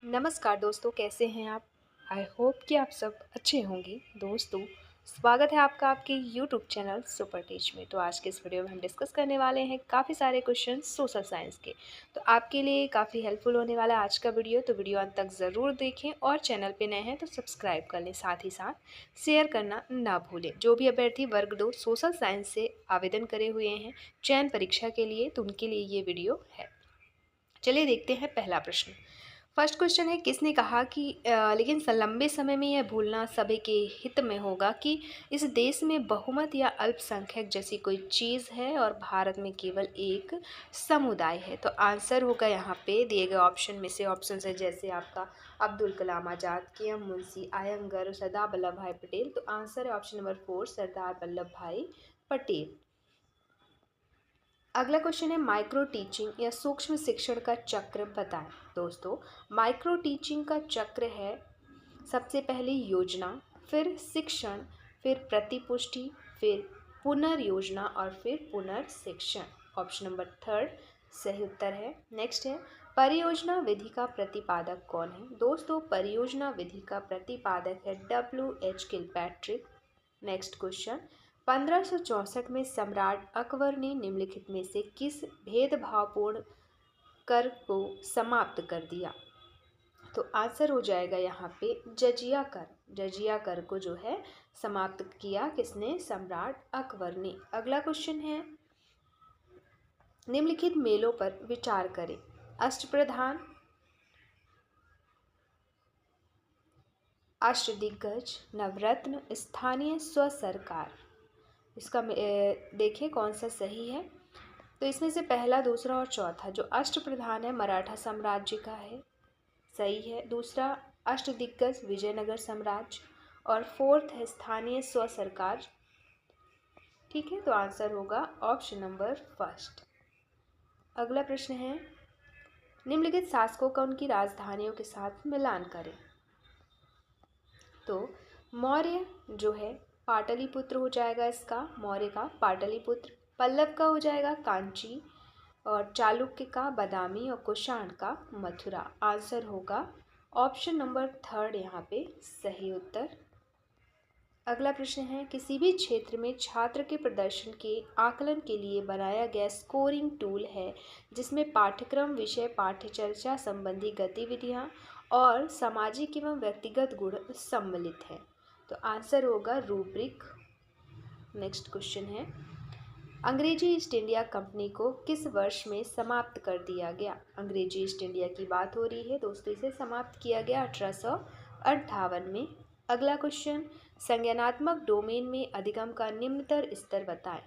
नमस्कार दोस्तों, कैसे हैं आप? आई होप कि आप सब अच्छे होंगे। दोस्तों, स्वागत है आपका आपके यूट्यूब चैनल सुपर टीच में। तो आज के इस वीडियो में हम डिस्कस करने वाले हैं काफ़ी सारे क्वेश्चन सोशल साइंस के। तो आपके लिए काफ़ी हेल्पफुल होने वाला है आज का वीडियो, तो वीडियो अंत तक ज़रूर देखें और चैनल पे नए हैं तो सब्सक्राइब कर लें। साथ ही साथ शेयर करना ना भूलें। जो भी अभ्यर्थी वर्ग 2 सोशल साइंस से आवेदन करे हुए हैं चयन परीक्षा के लिए, तो उनके लिए ये वीडियो है। चलिए देखते हैं पहला प्रश्न। फर्स्ट क्वेश्चन है, किसने कहा कि लेकिन लंबे समय में यह भूलना सभी के हित में होगा कि इस देश में बहुमत या अल्पसंख्यक जैसी कोई चीज़ है और भारत में केवल एक समुदाय है। तो आंसर होगा यहाँ पे दिए गए ऑप्शन में से। ऑप्शन है जैसे आपका अब्दुल कलाम आज़ाद, के एम मुंशी, आयंगर, सरदार वल्लभ भाई पटेल। तो आंसर है ऑप्शन नंबर 4, सरदार वल्लभ भाई पटेल। अगला क्वेश्चन है, माइक्रो टीचिंग या सूक्ष्म शिक्षण का चक्र बताएं। दोस्तों, माइक्रो टीचिंग का चक्र है सबसे पहले योजना, फिर शिक्षण, फिर प्रतिपुष्टि, फिर पुनर्योजना और फिर पुनर्शिक्षण। ऑप्शन नंबर 3 सही उत्तर है। नेक्स्ट है, परियोजना विधि का प्रतिपादक कौन है? दोस्तों, परियोजना विधि का प्रतिपादक है W.H. किलपैट्रिक। नेक्स्ट क्वेश्चन, 1564 में सम्राट अकबर ने निम्नलिखित में से किस भेदभावपूर्ण कर को समाप्त कर दिया? तो आंसर हो जाएगा यहाँ पे जजिया कर। जजिया कर को जो है समाप्त किया किसने? सम्राट अकबर ने। अगला क्वेश्चन है, निम्नलिखित मेलों पर विचार करें। अष्टप्रधान, अष्टदिग्गज, नवरत्न, स्थानीय स्व सरकार। इसका देखें कौन सा सही है। तो इसमें से पहला, दूसरा और चौथा, जो अष्टप्रधान है मराठा साम्राज्य का है, सही है। दूसरा अष्टदिग्गज विजयनगर साम्राज्य, और फोर्थ है स्थानीय स्व सरकार। ठीक है, तो आंसर होगा ऑप्शन नंबर 1। अगला प्रश्न है, निम्नलिखित शासकों का उनकी राजधानियों के साथ मिलान करें। तो मौर्य जो है पाटलिपुत्र हो जाएगा, इसका मौर्य का पाटलिपुत्र। पल्लव का हो जाएगा कांची, और चालुक्य का बादामी, और कुषाण का मथुरा। आंसर होगा ऑप्शन नंबर 3 यहाँ पे सही उत्तर। अगला प्रश्न है, किसी भी क्षेत्र में छात्र के प्रदर्शन के आकलन के लिए बनाया गया स्कोरिंग टूल है जिसमें पाठ्यक्रम, विषय, पाठ्यचर्चा संबंधी गतिविधियां और सामाजिक एवं व्यक्तिगत गुण सम्मिलित हैं। तो आंसर होगा रूब्रिक। नेक्स्ट क्वेश्चन है, अंग्रेजी ईस्ट इंडिया कंपनी को किस वर्ष में समाप्त कर दिया गया? अंग्रेजी ईस्ट इंडिया की बात हो रही है दोस्तों, इसे समाप्त किया गया 1858 में। अगला क्वेश्चन, संज्ञानात्मक डोमेन में अधिगम का निम्नतर स्तर बताएं।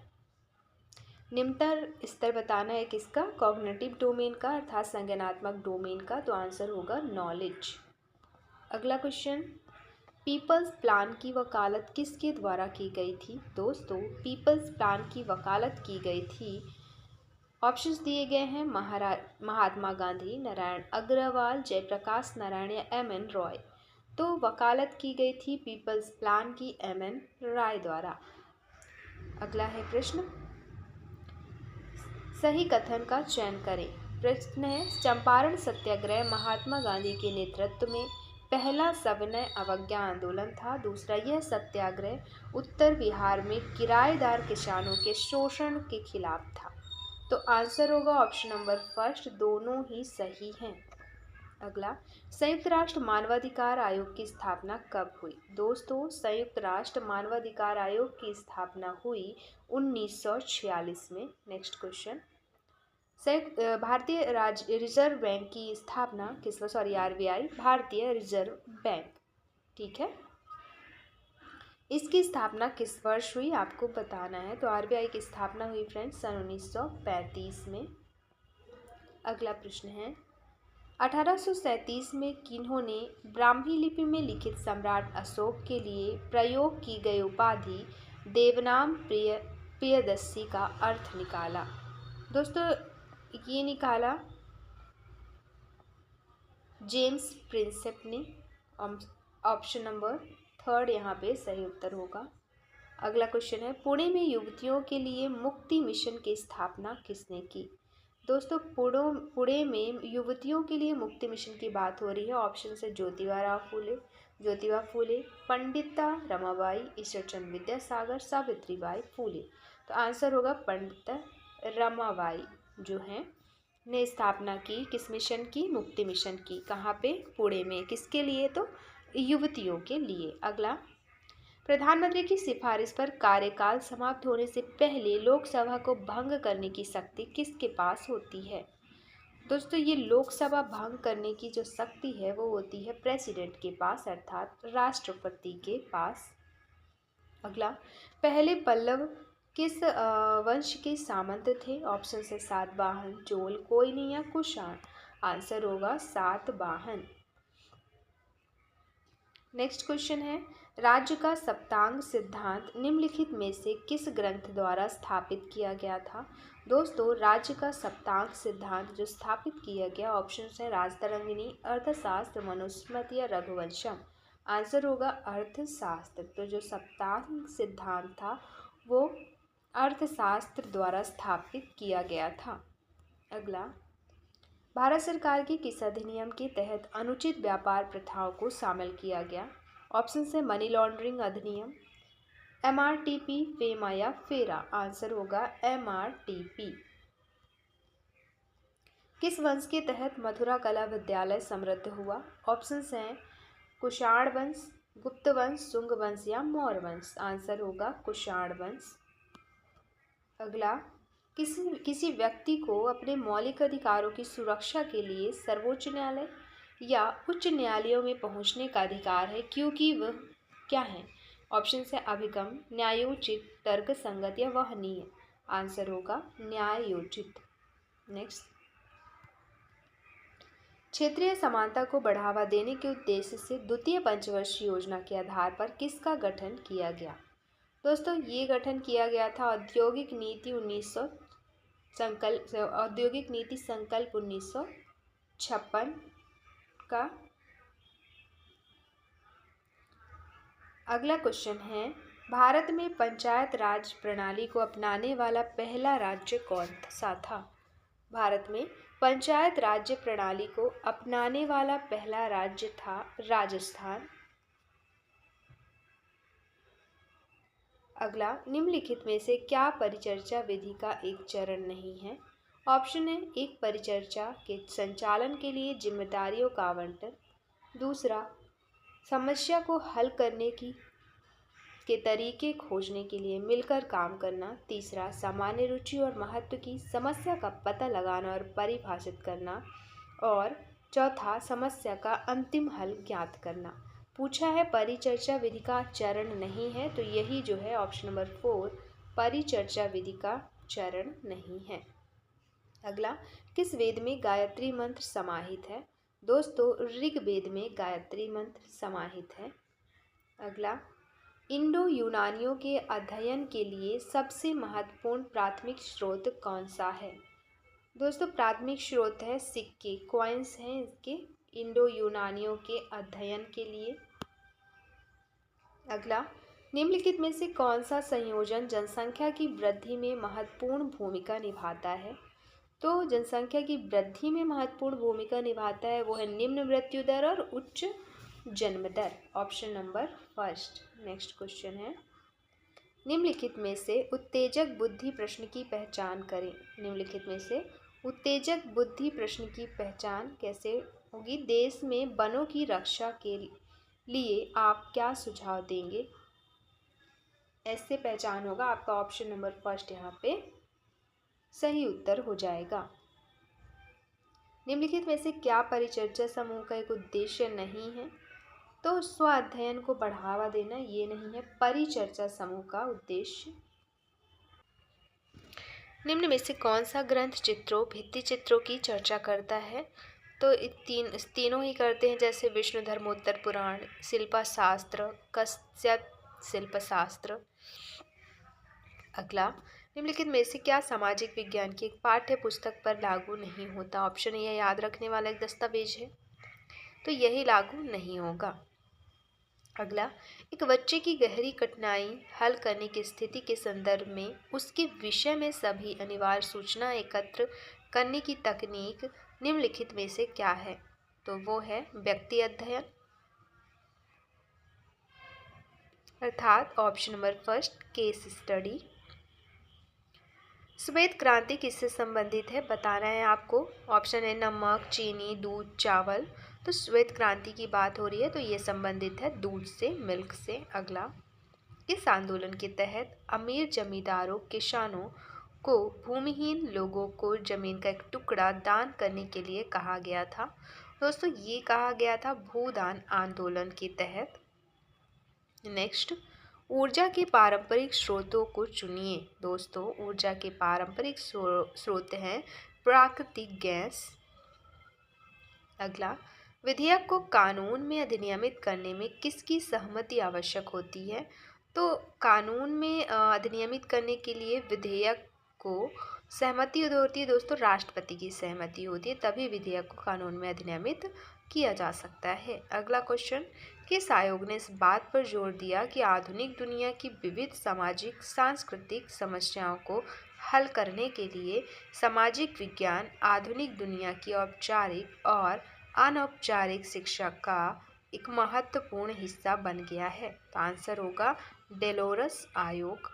निम्नतर स्तर बताना है किसका? कॉग्निटिव डोमेन का, अर्थात संज्ञानात्मक डोमेन का। तो आंसर होगा नॉलेज। अगला क्वेश्चन, पीपल्स प्लान की वकालत किसके द्वारा की गई थी? दोस्तों, पीपल्स प्लान की वकालत की गई थी, ऑप्शंस दिए गए हैं, महात्मा गांधी, नारायण अग्रवाल, जयप्रकाश नारायण या M.N. रॉय। तो वकालत की गई थी पीपल्स प्लान की M.N. रॉय द्वारा। अगला है प्रश्न, सही कथन का चयन करें। प्रश्न है, चंपारण सत्याग्रह महात्मा गांधी के नेतृत्व में पहला सविनय अवज्ञा आंदोलन था। दूसरा, यह सत्याग्रह उत्तर बिहार में किराएदार किसानों के शोषण के खिलाफ था। तो आंसर होगा ऑप्शन नंबर 1, दोनों ही सही हैं। अगला, संयुक्त राष्ट्र मानवाधिकार आयोग की स्थापना कब हुई? दोस्तों, संयुक्त राष्ट्र मानवाधिकार आयोग की स्थापना हुई 1946 में। नेक्स्ट क्वेश्चन, भारतीय रिजर्व बैंक की स्थापना किस, RBI, भारतीय रिजर्व बैंक। ठीक है, इसकी स्थापना किस वर्ष हुई आपको बताना है। तो RBI की स्थापना हुई फ्रेंड्स सन 1935 में। अगला प्रश्न है, 1837 में किन्होंने ब्राह्मी लिपि में लिखित सम्राट अशोक के लिए प्रयोग की गई उपाधि देवनाम प्रियदर्शी का अर्थ निकाला? दोस्तों, ये निकाला जेम्स प्रिंसेप ने। ऑप्शन नंबर 3 यहाँ पे सही उत्तर होगा। अगला क्वेश्चन है, पुणे में युवतियों के लिए मुक्ति मिशन की स्थापना किसने की? दोस्तों पुणे में युवतियों के लिए मुक्ति मिशन की बात हो रही है। ऑप्शन है ज्योतिबा फूले, पंडिता रमाबाई, ईश्वरचंद्र विद्यासागर, सावित्रीबाई फूले। तो आंसर होगा पंडिता रमाबाई जो है ने स्थापना की किस मिशन की, मुक्ति मिशन की। कहाँ पे, पुणे में। किसके लिए, तो युवतियों के लिए। अगला, प्रधानमंत्री की सिफारिश पर कार्यकाल समाप्त होने से पहले लोकसभा को भंग करने की शक्ति किसके पास होती है। दोस्तों ये लोकसभा भंग करने की जो शक्ति है वो होती है प्रेसिडेंट के पास, अर्थात राष्ट्रपति के पास। अगला, पहले पल्लव किस वंश के सामंत थे। ऑप्शन है सातवाहन, चोल, कोयनी या कुषाण। आंसर होगा सातवाहन। नेक्स्ट क्वेश्चन है, राज्य का सप्तांग सिद्धांत निम्नलिखित में से किस ग्रंथ द्वारा स्थापित किया गया था। दोस्तों राज्य का सप्तांग सिद्धांत जो स्थापित किया गया, ऑप्शन है राजतरंगिणी, अर्थशास्त्र, मनुस्मृति या रघुवंशम। आंसर होगा अर्थशास्त्र। तो जो सप्तांग सिद्धांत था वो अर्थशास्त्र द्वारा स्थापित किया गया था। अगला, भारत सरकार के किस अधिनियम के तहत अनुचित व्यापार प्रथाओं को शामिल किया गया। ऑप्शन है मनी लॉन्ड्रिंग अधिनियम, MRTP, फेमा या फेरा। आंसर होगा MRTP। किस वंश के तहत मथुरा कला विद्यालय समृद्ध हुआ। ऑप्शन हैं कुषाण वंश, गुप्त वंश, शुंग वंश या मौर्य वंश। आंसर होगा कुषाण वंश। अगला, किसी व्यक्ति को अपने मौलिक अधिकारों की सुरक्षा के लिए सर्वोच्च न्यायालय या उच्च न्यायालयों में पहुंचने का अधिकार है क्योंकि वह क्या है। ऑप्शन है अभिगम, न्यायोचित, तर्कसंगत या वहनीय। आंसर होगा न्यायोचित। नेक्स्ट, क्षेत्रीय समानता को बढ़ावा देने के उद्देश्य से द्वितीय पंचवर्षीय योजना के आधार पर किसका गठन किया गया। दोस्तों ये गठन किया गया था औद्योगिक नीति संकल्प 1956 का। अगला क्वेश्चन है, भारत में पंचायत राज प्रणाली को अपनाने वाला पहला राज्य कौन सा था। भारत में पंचायत राज्य प्रणाली को अपनाने वाला पहला राज्य था राजस्थान। अगला, निम्नलिखित में से क्या परिचर्चा विधि का एक चरण नहीं है। ऑप्शन है एक, परिचर्चा के संचालन के लिए जिम्मेदारियों का आवंटन। दूसरा, समस्या को हल करने के तरीके खोजने के लिए मिलकर काम करना। तीसरा, सामान्य रुचि और महत्व की समस्या का पता लगाना और परिभाषित करना। और चौथा, समस्या का अंतिम हल ज्ञात करना। पूछा है परिचर्चा विधि का चरण नहीं है, तो यही जो है ऑप्शन नंबर 4 परिचर्चा विधि का चरण नहीं है। अगला, किस वेद में गायत्री मंत्र समाहित है। दोस्तों ऋग्वेद में गायत्री मंत्र समाहित है। अगला, इंडो यूनानियों के अध्ययन के लिए सबसे महत्वपूर्ण प्राथमिक स्रोत कौन सा है। दोस्तों प्राथमिक स्रोत है सिक्के, कॉइन्स हैं इसके इंडो यूनानियों के अध्ययन के लिए। अगला, निम्नलिखित में से कौन सा संयोजन जनसंख्या की वृद्धि में महत्वपूर्ण भूमिका निभाता है। तो जनसंख्या की वृद्धि में महत्वपूर्ण भूमिका निभाता है वो है निम्न मृत्यु दर और उच्च जन्म दर। Option number 1। नेक्स्ट क्वेश्चन है, निम्नलिखित में से उत्तेजक बुद्धि प्रश्न की पहचान करें। निम्नलिखित में से उत्तेजक बुद्धि प्रश्न की पहचान कैसे होगी। देश में वनों की रक्षा के लिए आप क्या सुझाव देंगे। ऐसे पहचान होगा आपका ऑप्शन नंबर 1 यहाँ पे सही उत्तर हो जाएगा। निम्नलिखित में से क्या परिचर्चा समूह का एक उद्देश्य नहीं है। तो स्व अध्ययन को बढ़ावा देना ये नहीं है परिचर्चा समूह का उद्देश्य। निम्न में से कौन सा ग्रंथ चित्रों, भित्ति चित्रों की चर्चा करता है। तो तीनों ही करते हैं, जैसे विष्णु धर्मोत्तर पुराण, शिल्पशास्त्र, कश्यप शिल्पशास्त्र। अगला, निम्नलिखित में से क्या सामाजिक विज्ञान की एक पाठ्य पुस्तक पर लागू नहीं होता। ऑप्शन यह याद रखने वाला एक दस्तावेज है, तो यही लागू नहीं होगा। अगला, एक बच्चे की गहरी कठिनाई हल करने की स्थिति के संदर्भ में उसके विषय में सभी अनिवार्य सूचना एकत्र करने की तकनीक निम्नलिखित में से क्या है? तो वो है व्यक्ति अध्ययन, अर्थात option number first case study. श्वेत क्रांति किससे संबंधित है बताना है आपको। ऑप्शन है नमक, चीनी, दूध, चावल। तो श्वेत क्रांति की बात हो रही है तो ये संबंधित है दूध से, मिल्क से। अगला, इस आंदोलन के तहत अमीर जमींदारों, किसानों को भूमिहीन लोगों को जमीन का एक टुकड़ा दान करने के लिए कहा गया था। दोस्तों ये कहा गया था भूदान आंदोलन के तहत। नेक्स्ट, ऊर्जा के पारंपरिक स्रोतों को चुनिए। दोस्तों ऊर्जा के पारंपरिक स्रोत हैं प्राकृतिक गैस। अगला, विधेयक को कानून में अधिनियमित करने में किसकी सहमति आवश्यक होती है? तो कानून में अधिनियमित करने के लिए विधेयक को सहमति होती है दोस्तों, राष्ट्रपति की सहमति होती है, तभी विधेयक को कानून में अधिनियमित किया जा सकता है। अगला क्वेश्चन, किस आयोग ने इस बात पर जोर दिया कि आधुनिक दुनिया की विविध सामाजिक सांस्कृतिक समस्याओं को हल करने के लिए सामाजिक विज्ञान आधुनिक दुनिया की औपचारिक और अनौपचारिक शिक्षा का एक महत्वपूर्ण हिस्सा बन गया है? तो आंसर होगा डेलोरस आयोग।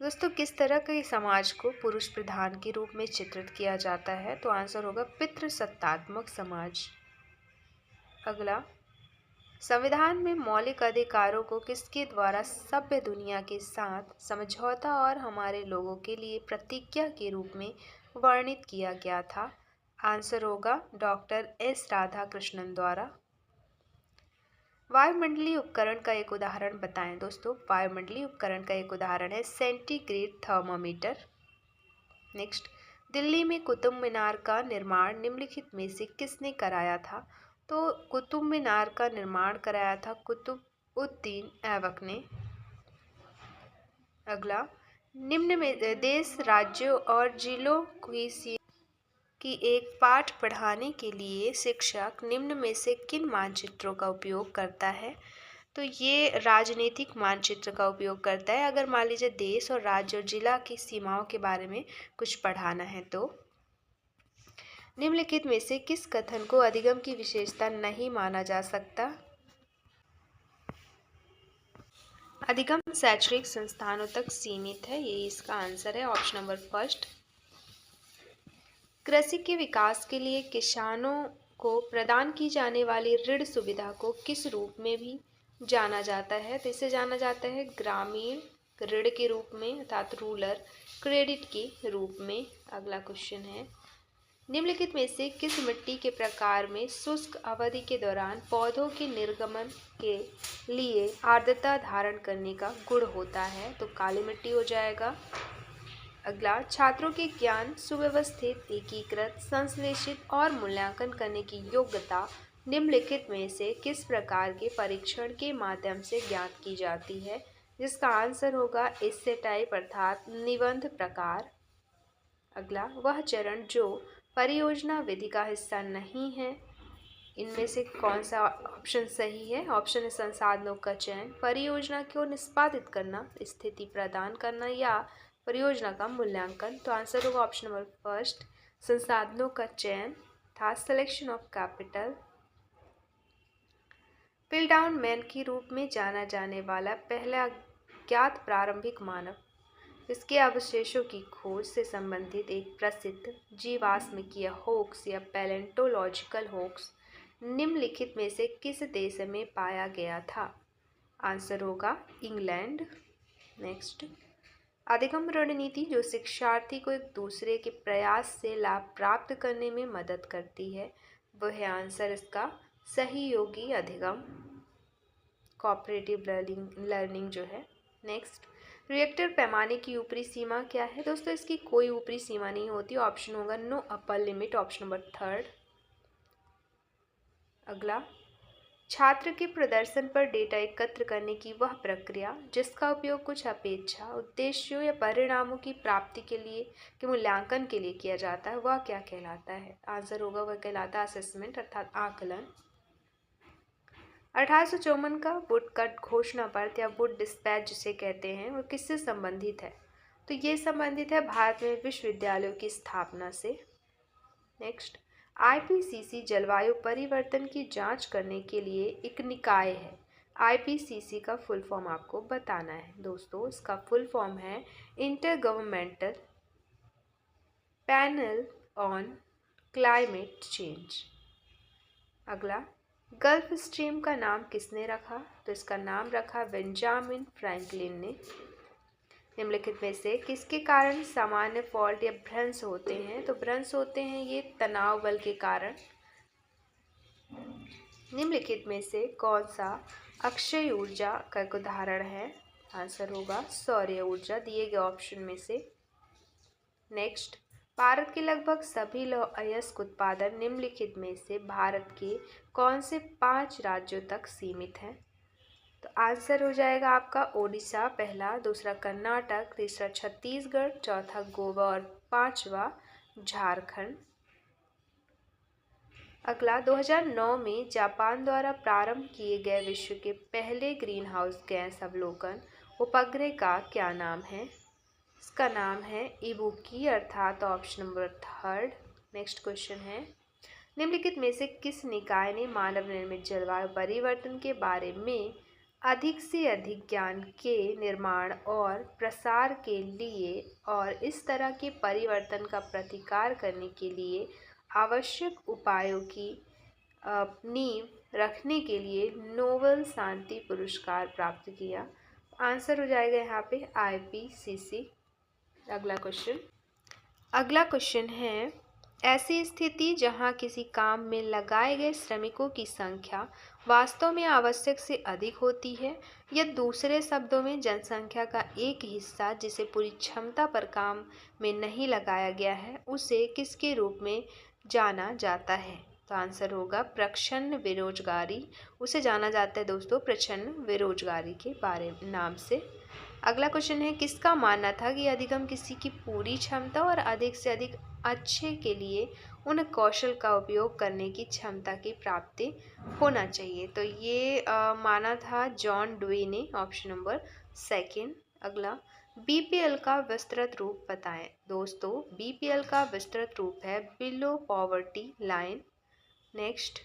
दोस्तों किस तरह के समाज को पुरुष प्रधान के रूप में चित्रित किया जाता है? तो आंसर होगा पितृसत्तात्मक समाज। अगला, संविधान में मौलिक अधिकारों को किसके द्वारा सभ्य दुनिया के साथ समझौता और हमारे लोगों के लिए प्रतिज्ञा के रूप में वर्णित किया गया था? आंसर होगा डॉक्टर एस राधाकृष्णन द्वारा। वायुमंडलीय उपकरण का एक उदाहरण बताएं। दोस्तों वायुमंडलीय उपकरण का एक उदाहरण है सेंटीग्रेड थर्मामीटर। नेक्स्ट, दिल्ली में कुतुब मीनार का निर्माण निम्नलिखित में से किसने कराया था? तो कुतुब मीनार का निर्माण कराया था कुतुबुद्दीन ऐबक ने। अगला, निम्न में देश, राज्यों और जिलों की एक पाठ पढ़ाने के लिए शिक्षक निम्न में से किन मानचित्रों का उपयोग करता है? तो ये राजनीतिक मानचित्र का उपयोग करता है, अगर मान लीजिए देश और राज्य और जिला की सीमाओं के बारे में कुछ पढ़ाना है तो। निम्नलिखित में से किस कथन को अधिगम की विशेषता नहीं माना जा सकता? अधिगम शैक्षणिक संस्थानों तक सीमित है, ये इसका आंसर है ऑप्शन नंबर फर्स्ट। कृषि के विकास के लिए किसानों को प्रदान की जाने वाली ऋण सुविधा को किस रूप में भी जाना जाता है? तो इसे जाना जाता है ग्रामीण ऋण के रूप में, अर्थात रूरल क्रेडिट के रूप में। अगला क्वेश्चन है, निम्नलिखित में से किस मिट्टी के प्रकार में शुष्क अवधि के दौरान पौधों के निर्गमन के लिए आर्द्रता धारण करने का गुण होता है? तो काली मिट्टी हो जाएगा। अगला, छात्रों के ज्ञान सुव्यवस्थित, एकीकृत, संश्लेषित और मूल्यांकन करने की योग्यता निम्नलिखित में से किस प्रकार के परीक्षण के माध्यम से ज्ञात की जाती है? जिसका आंसर होगा एस्से टाइप अर्थात निबंध प्रकार। अगला, वह चरण जो परियोजना विधि का हिस्सा नहीं है, इनमें से कौन सा ऑप्शन सही है? ऑप्शन है संसाधनों का चयन, परियोजना को निष्पादित करना, स्थिति प्रदान करना या परियोजना का मूल्यांकन। तो आंसर होगा ऑप्शन नंबर फर्स्ट, संसाधनों का चयन था, सिलेक्शन ऑफ कैपिटल। पिल्टडाउन मैन के रूप में जाना जाने वाला पहला ज्ञात प्रारंभिक मानव, इसके अवशेषों की खोज से संबंधित एक प्रसिद्ध जीवाश्मिकीय होक्स या पैलेंटोलॉजिकल होक्स निम्नलिखित में से किस देश में पाया गया था? आंसर होगा इंग्लैंड। नेक्स्ट, अधिगम रणनीति जो शिक्षार्थी को एक दूसरे के प्रयास से लाभ प्राप्त करने में मदद करती है, वह है आंसर इसका सहयोगी अधिगम, कोऑपरेटिव लर्निंग जो है। नेक्स्ट, रिएक्टर पैमाने की ऊपरी सीमा क्या है? दोस्तों इसकी कोई ऊपरी सीमा नहीं होती, ऑप्शन होगा no upper limit, option number third. अगला, छात्र के प्रदर्शन पर डेटा एकत्र करने की वह प्रक्रिया जिसका उपयोग कुछ अपेक्षा उद्देश्यों या परिणामों की प्राप्ति के लिए के मूल्यांकन के लिए किया जाता है, वह क्या कहलाता है? आंसर होगा वह कहलाता है असेसमेंट अर्थात आकलन। 1854 का वुडकट घोषणा पत्र या वुड डिस्पैच जिसे कहते हैं, वह किससे संबंधित है? तो ये संबंधित है भारत में विश्वविद्यालयों की स्थापना से। नेक्स्ट, आईपीसीसी जलवायु परिवर्तन की जांच करने के लिए एक निकाय है। आईपीसीसी का फुल फॉर्म आपको बताना है दोस्तों। इसका फुल फॉर्म है inter governmental panel on climate change. अगला, गल्फ स्ट्रीम का नाम किसने रखा? तो इसका नाम रखा बेंजामिन फ्रैंकलिन ने। निम्नलिखित में से किसके कारण सामान्य फॉल्ट या भ्रंश होते हैं? तो भ्रंश होते हैं ये तनाव बल के कारण। निम्नलिखित में से कौन सा अक्षय ऊर्जा का एक उदाहरण है? आंसर होगा सौर्य ऊर्जा, दिए गए ऑप्शन में से। नेक्स्ट, भारत के लगभग सभी लौह अयस्क उत्पादन निम्नलिखित में से भारत के कौन से 5 राज्यों तक सीमित हैं? तो आंसर हो जाएगा आपका ओडिशा पहला, दूसरा कर्नाटक, तीसरा छत्तीसगढ़, चौथा गोवा और पांचवा झारखंड। अगला, 2009 में जापान द्वारा प्रारंभ किए गए विश्व के पहले ग्रीन हाउस गैस अवलोकन उपग्रह का क्या नाम है? इसका नाम है इबुकी, अर्थात ऑप्शन नंबर 3। नेक्स्ट क्वेश्चन है, निम्नलिखित में से किस निकाय ने मानव निर्मित जलवायु परिवर्तन के बारे में अधिक से अधिक ज्ञान के निर्माण और प्रसार के लिए और इस तरह के परिवर्तन का प्रतिकार करने के लिए आवश्यक उपायों की नींव रखने के लिए नोबेल शांति पुरस्कार प्राप्त किया? आंसर हो जाएगा यहाँ पे आईपीसीसी। अगला क्वेश्चन है, ऐसी स्थिति जहां किसी काम में लगाए गए श्रमिकों की संख्या वास्तव में आवश्यक से अधिक होती है या दूसरे शब्दों में जनसंख्या का एक हिस्सा जिसे पूरी क्षमता पर काम में नहीं लगाया गया है उसे किसके रूप में जाना जाता है? तो आंसर होगा प्रच्छन्न बेरोजगारी। उसे जाना जाता है दोस्तों प्रच्छन्न बेरोजगारी के बारे नाम से। अगला क्वेश्चन है, किसका मानना था कि अधिगम किसी की पूरी क्षमता और अधिक से अधिक अच्छे के लिए उन कौशल का उपयोग करने की क्षमता की प्राप्ति होना चाहिए? तो ये माना था जॉन डुई ने, ऑप्शन नंबर 2। अगला, बीपीएल का विस्तृत रूप बताएं। दोस्तों, बीपीएल का विस्तृत रूप है बिलो पॉवर्टी लाइन। नेक्स्ट,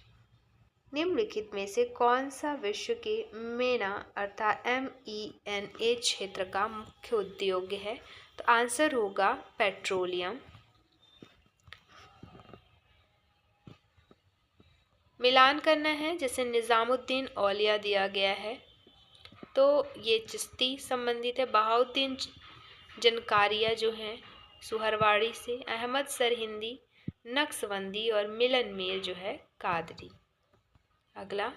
निम्नलिखित में से कौन सा विश्व के मेना अर्थात MENA क्षेत्र का मुख्य उद्योग है? तो आंसर होगा पेट्रोलियम। मिलान करना है जैसे निज़ामुद्दीन औलिया दिया गया है तो ये चिश्ती संबंधित है। बहाउद्दीन जनकारिया जो है सुहरवाड़ी से, अहमद सरहिंदी नक्शबंदी और मिलन मीर जो है कादरी। अगला,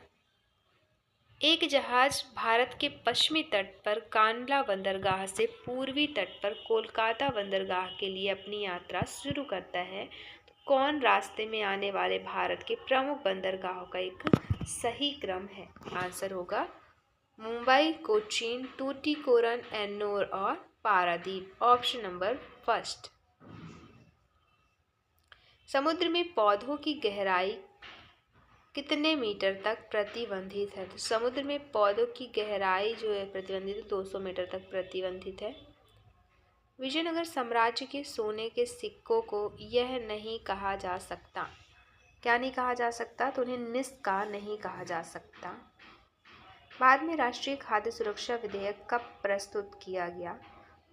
एक जहाज भारत के पश्चिमी तट पर कांडला बंदरगाह से पूर्वी तट पर कोलकाता बंदरगाह के लिए अपनी यात्रा शुरू करता है तो कौन रास्ते में आने वाले भारत के प्रमुख बंदरगाहों का एक सही क्रम है? आंसर होगा मुंबई, कोचीन, टूटीकोरन, एन्नोर और पारादीप, ऑप्शन नंबर 1। समुद्र में पौधों की गहराई कितने मीटर तक प्रतिबंधित है? तो समुद्र में पौधों की गहराई जो है प्रतिबंधित है 200 मीटर तक प्रतिबंधित है। विजयनगर साम्राज्य के सोने के सिक्कों को यह नहीं कहा जा सकता, क्या नहीं कहा जा सकता? तो उन्हें निस्का नहीं कहा जा सकता। बाद में राष्ट्रीय खाद्य सुरक्षा विधेयक कब प्रस्तुत किया गया?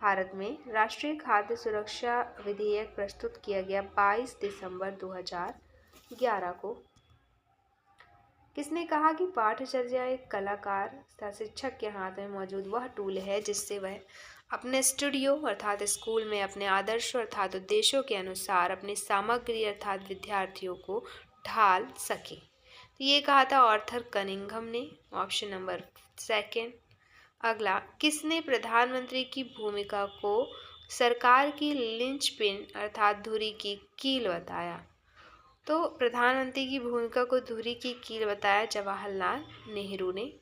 भारत में राष्ट्रीय खाद्य सुरक्षा विधेयक प्रस्तुत किया गया 22 दिसंबर 2011 को। किसने कहा कि पाठचर्या एक कलाकार तथा शिक्षक के हाथ में मौजूद वह टूल है जिससे वह अपने स्टूडियो अर्थात स्कूल में अपने आदर्शों अर्थात उद्देश्यों के अनुसार अपनी सामग्री अर्थात विद्यार्थियों को ढाल सके? तो ये कहा था आर्थर कनिंघम ने, ऑप्शन नंबर 2। अगला, किसने प्रधानमंत्री की भूमिका को सरकार की लिंचपिन अर्थात धुरी की कील बताया? तो प्रधानमंत्री की भूमिका को धुरी की कील बताया जवाहरलाल नेहरू ने।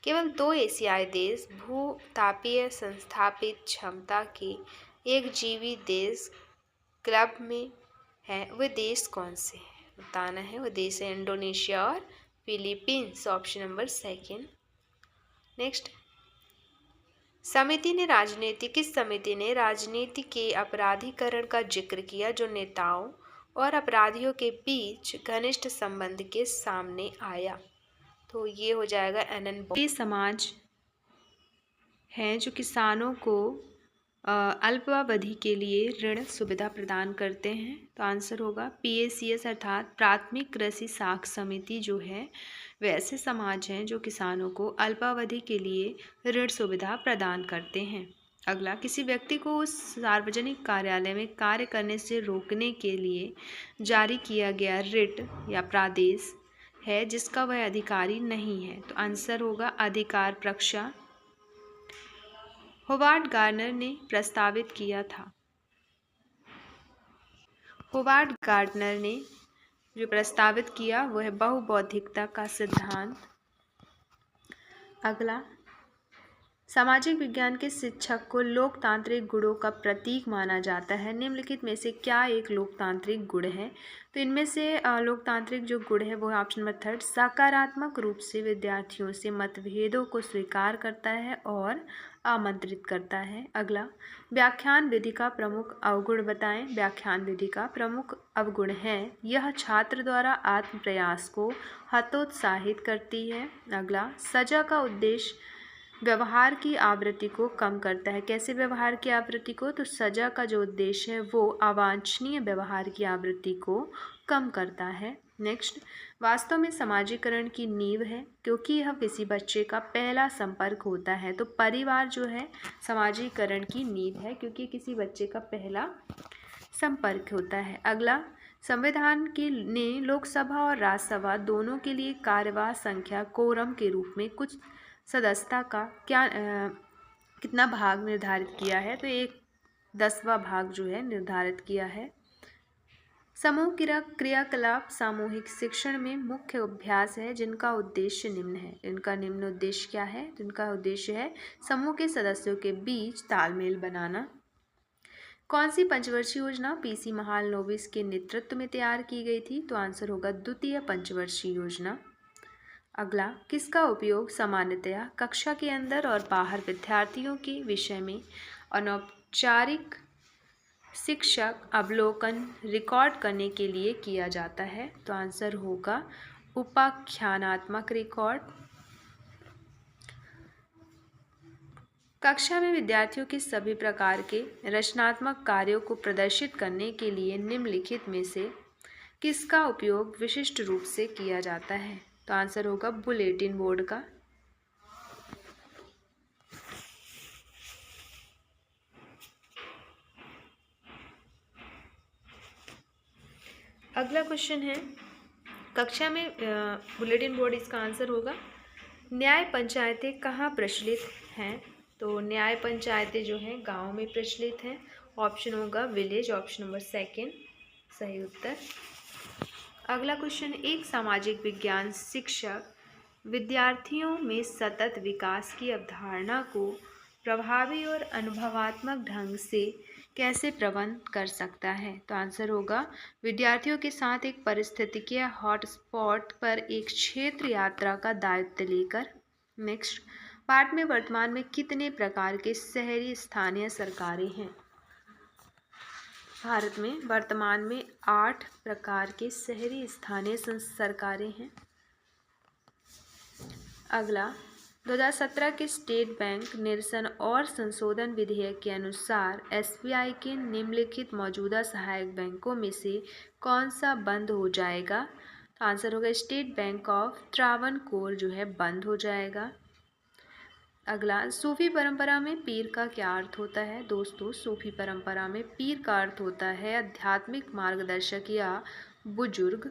केवल 2 एशियाई देश भूतापीय संस्थापित क्षमता के एक जीवी देश क्लब में है, वे देश कौन से हैं? बताना है। वो देश है इंडोनेशिया और फिलीपींस, ऑप्शन नंबर 2। नेक्स्ट, किस समिति ने राजनीति के अपराधीकरण का जिक्र किया जो नेताओं और अपराधियों के बीच घनिष्ठ संबंध के सामने आया? तो ये हो जाएगा एनएन समाज हैं जो किसानों को अल्पावधि के लिए ऋण सुविधा प्रदान करते हैं। तो आंसर होगा PACS अर्थात प्राथमिक कृषि साख समिति जो है वे ऐसे समाज हैं जो किसानों को अल्पावधि के लिए ऋण सुविधा प्रदान करते हैं। अगला, किसी व्यक्ति को उस सार्वजनिक कार्यालय में कार्य करने से रोकने के लिए जारी किया गया रिट या प्रादेश है जिसका वह अधिकारी नहीं है। तो आंसर होगा अधिकार प्रक्षा। होवार्ड गार्डनर ने प्रस्तावित किया था। होवार्ड गार्डनर ने जो प्रस्तावित किया वह है बहुबौद्धिकता का सिद्धांत। अगला, सामाजिक विज्ञान के शिक्षक को लोकतांत्रिक गुणों का प्रतीक माना जाता है। निम्नलिखित में से क्या एक लोकतांत्रिक गुण है? तो इनमें से लोकतांत्रिक जो गुण है वो ऑप्शन नंबर 3 सकारात्मक रूप से विद्यार्थियों से मतभेदों को स्वीकार करता है और आमंत्रित करता है। अगला, व्याख्यान विधि का प्रमुख अवगुण बताएं। व्याख्यान विधि का प्रमुख अवगुण है यह छात्र द्वारा आत्म प्रयास को हतोत्साहित करती है। अगला, सजा का उद्देश्य व्यवहार की आवृत्ति को कम करता है। कैसे व्यवहार की आवृत्ति को? तो सजा का जो उद्देश्य है वो अवांछनीय व्यवहार की आवृत्ति को कम करता है। नेक्स्ट, वास्तव में समाजीकरण की नींव है क्योंकि यह किसी बच्चे का पहला संपर्क होता है। तो परिवार जो है समाजीकरण की नींव है क्योंकि किसी बच्चे का पहला संपर्क होता है। अगला, संविधान ने लोकसभा और राज्यसभा दोनों के लिए कार्यवाह संख्या कोरम के रूप में कुछ सदस्यता का कितना भाग निर्धारित किया है? तो 1/10वां भाग जो है निर्धारित किया है। समूह क्रियाकलाप सामूहिक शिक्षण में मुख्य अभ्यास है जिनका उद्देश्य निम्न है। इनका निम्न उद्देश्य क्या है? तो इनका उद्देश्य है समूह के सदस्यों के बीच तालमेल बनाना। कौन सी पंचवर्षीय योजना PC महालनोबिस के नेतृत्व में तैयार की गई थी? तो आंसर होगा द्वितीय पंचवर्षीय योजना। अगला, किसका उपयोग सामान्यतया कक्षा के अंदर और बाहर विद्यार्थियों के विषय में अनौपचारिक शिक्षक अवलोकन रिकॉर्ड करने के लिए किया जाता है? तो आंसर होगा उपाख्यानात्मक रिकॉर्ड। कक्षा में विद्यार्थियों के सभी प्रकार के रचनात्मक कार्यों को प्रदर्शित करने के लिए निम्नलिखित में से किसका उपयोग विशिष्ट रूप से किया जाता है? तो आंसर होगा बुलेटिन बोर्ड का। अगला क्वेश्चन है कक्षा में बुलेटिन बोर्ड, इसका आंसर होगा न्याय पंचायतें कहाँ प्रचलित हैं? तो न्याय पंचायतें जो हैं गांव में प्रचलित हैं। ऑप्शन होगा विलेज, ऑप्शन नंबर 2 सही उत्तर। अगला क्वेश्चन, एक सामाजिक विज्ञान शिक्षक विद्यार्थियों में सतत विकास की अवधारणा को प्रभावी और अनुभवात्मक ढंग से कैसे प्रबंध कर सकता है? तो आंसर होगा विद्यार्थियों के साथ एक पारिस्थितिकीय हॉटस्पॉट पर एक क्षेत्र यात्रा का दायित्व लेकर। नेक्स्ट, भारत में वर्तमान में कितने प्रकार के शहरी स्थानीय सरकारें हैं? भारत में वर्तमान में 8 प्रकार के शहरी स्थानीय सरकारें हैं। अगला, 2017 के स्टेट बैंक निरसन और संशोधन विधेयक के अनुसार SBI के निम्नलिखित मौजूदा सहायक बैंकों में से कौन सा बंद हो जाएगा? तो आंसर होगा स्टेट बैंक ऑफ त्रावणकोर जो है बंद हो जाएगा। अगला, सूफी परंपरा में पीर का क्या अर्थ होता है? दोस्तों, सूफी परंपरा में पीर का अर्थ होता है आध्यात्मिक मार्गदर्शक या बुजुर्ग।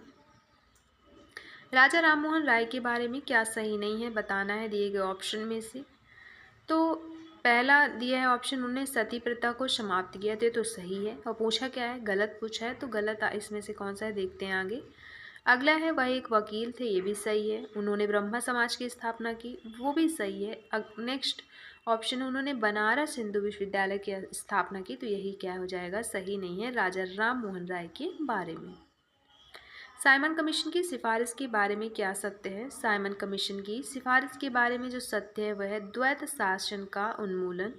राजा राममोहन राय के बारे में क्या सही नहीं है बताना है दिए गए ऑप्शन में से। तो पहला दिया है ऑप्शन, उन्होंने सती प्रथा को समाप्त किया, तो सही है। और पूछा क्या है? गलत पूछा है, तो गलत इसमें से कौन सा है देखते हैं आगे। अगला है वह एक वकील थे, ये भी सही है। उन्होंने ब्रह्मा समाज की स्थापना की, वो भी सही है। नेक्स्ट ऑप्शन, उन्होंने बनारस हिंदू विश्वविद्यालय की स्थापना की, तो यही क्या हो जाएगा? सही नहीं है राजा राम मोहन राय के बारे में। साइमन कमीशन की सिफारिश के बारे में क्या सत्य है? साइमन कमीशन की सिफारिश के बारे में जो सत्य है वह है द्वैत शासन का उन्मूलन।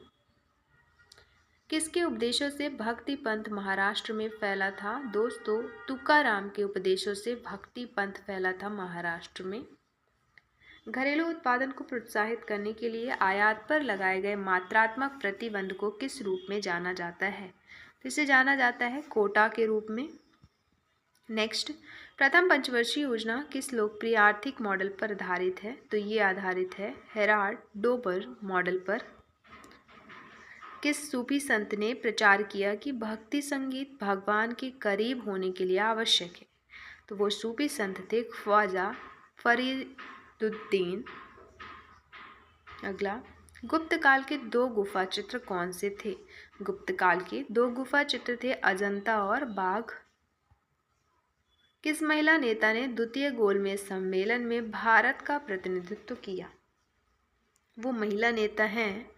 किसके उपदेशों से भक्ति पंथ महाराष्ट्र में फैला था? दोस्तों, तुकाराम के उपदेशों से भक्ति पंथ फैला था महाराष्ट्र में। घरेलू उत्पादन को प्रोत्साहित करने के लिए आयात पर लगाए गए मात्रात्मक प्रतिबंध को किस रूप में जाना जाता है? तो इसे जाना जाता है कोटा के रूप में। नेक्स्ट, प्रथम पंचवर्षीय योजना किस लोकप्रिय आर्थिक मॉडल पर आधारित है? तो ये आधारित है हेराल्ड डोबर मॉडल पर। किस सूफी संत ने प्रचार किया कि भक्ति संगीत भगवान के करीब होने के लिए आवश्यक है? तो वो सूफी संत थे ख्वाजा फरीदुद्दीन। अगला, गुप्त काल के दो गुफा चित्र कौन से थे? गुप्त काल के दो गुफा चित्र थे अजंता और बाघ। किस महिला नेता ने द्वितीय गोलमेज सम्मेलन में भारत का प्रतिनिधित्व किया? वो महिला नेता हैं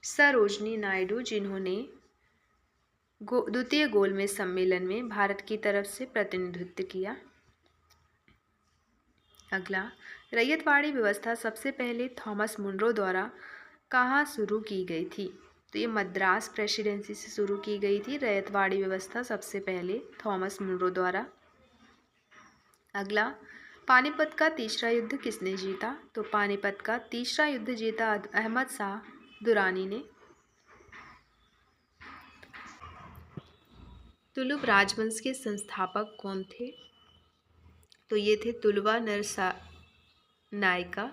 सरोजनी नायडू, जिन्होंने द्वितीय गोलमेज सम्मेलन में भारत की तरफ से प्रतिनिधित्व किया। अगला, रैयतवाड़ी व्यवस्था सबसे पहले थॉमस मुनरो द्वारा कहाँ शुरू की गई थी? तो ये मद्रास प्रेसिडेंसी से शुरू की गई थी रैयतवाड़ी व्यवस्था सबसे पहले थॉमस मुनरो द्वारा। अगला, पानीपत का तीसरा युद्ध किसने जीता? तो पानीपत का तीसरा युद्ध जीता अहमद शाह दुरानी ने। तुलुप राजवंश के संस्थापक कौन थे? तो ये थे तुलवा नरसानायका।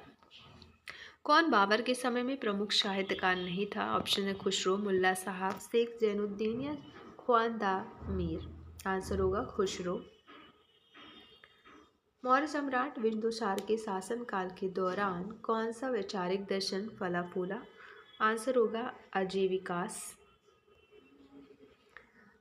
कौन बाबर के समय में प्रमुख साहित्यकार नहीं था? ऑप्शन है खुसरो, मुल्ला साहब, शेख जैनुद्दीन या ख्वाजा मीर। आंसर होगा खुसरो। मौर्य सम्राट बिंदुसार के शासनकाल के दौरान कौन सा वैचारिक दर्शन फला फूला? आंसर होगा आजीविकास।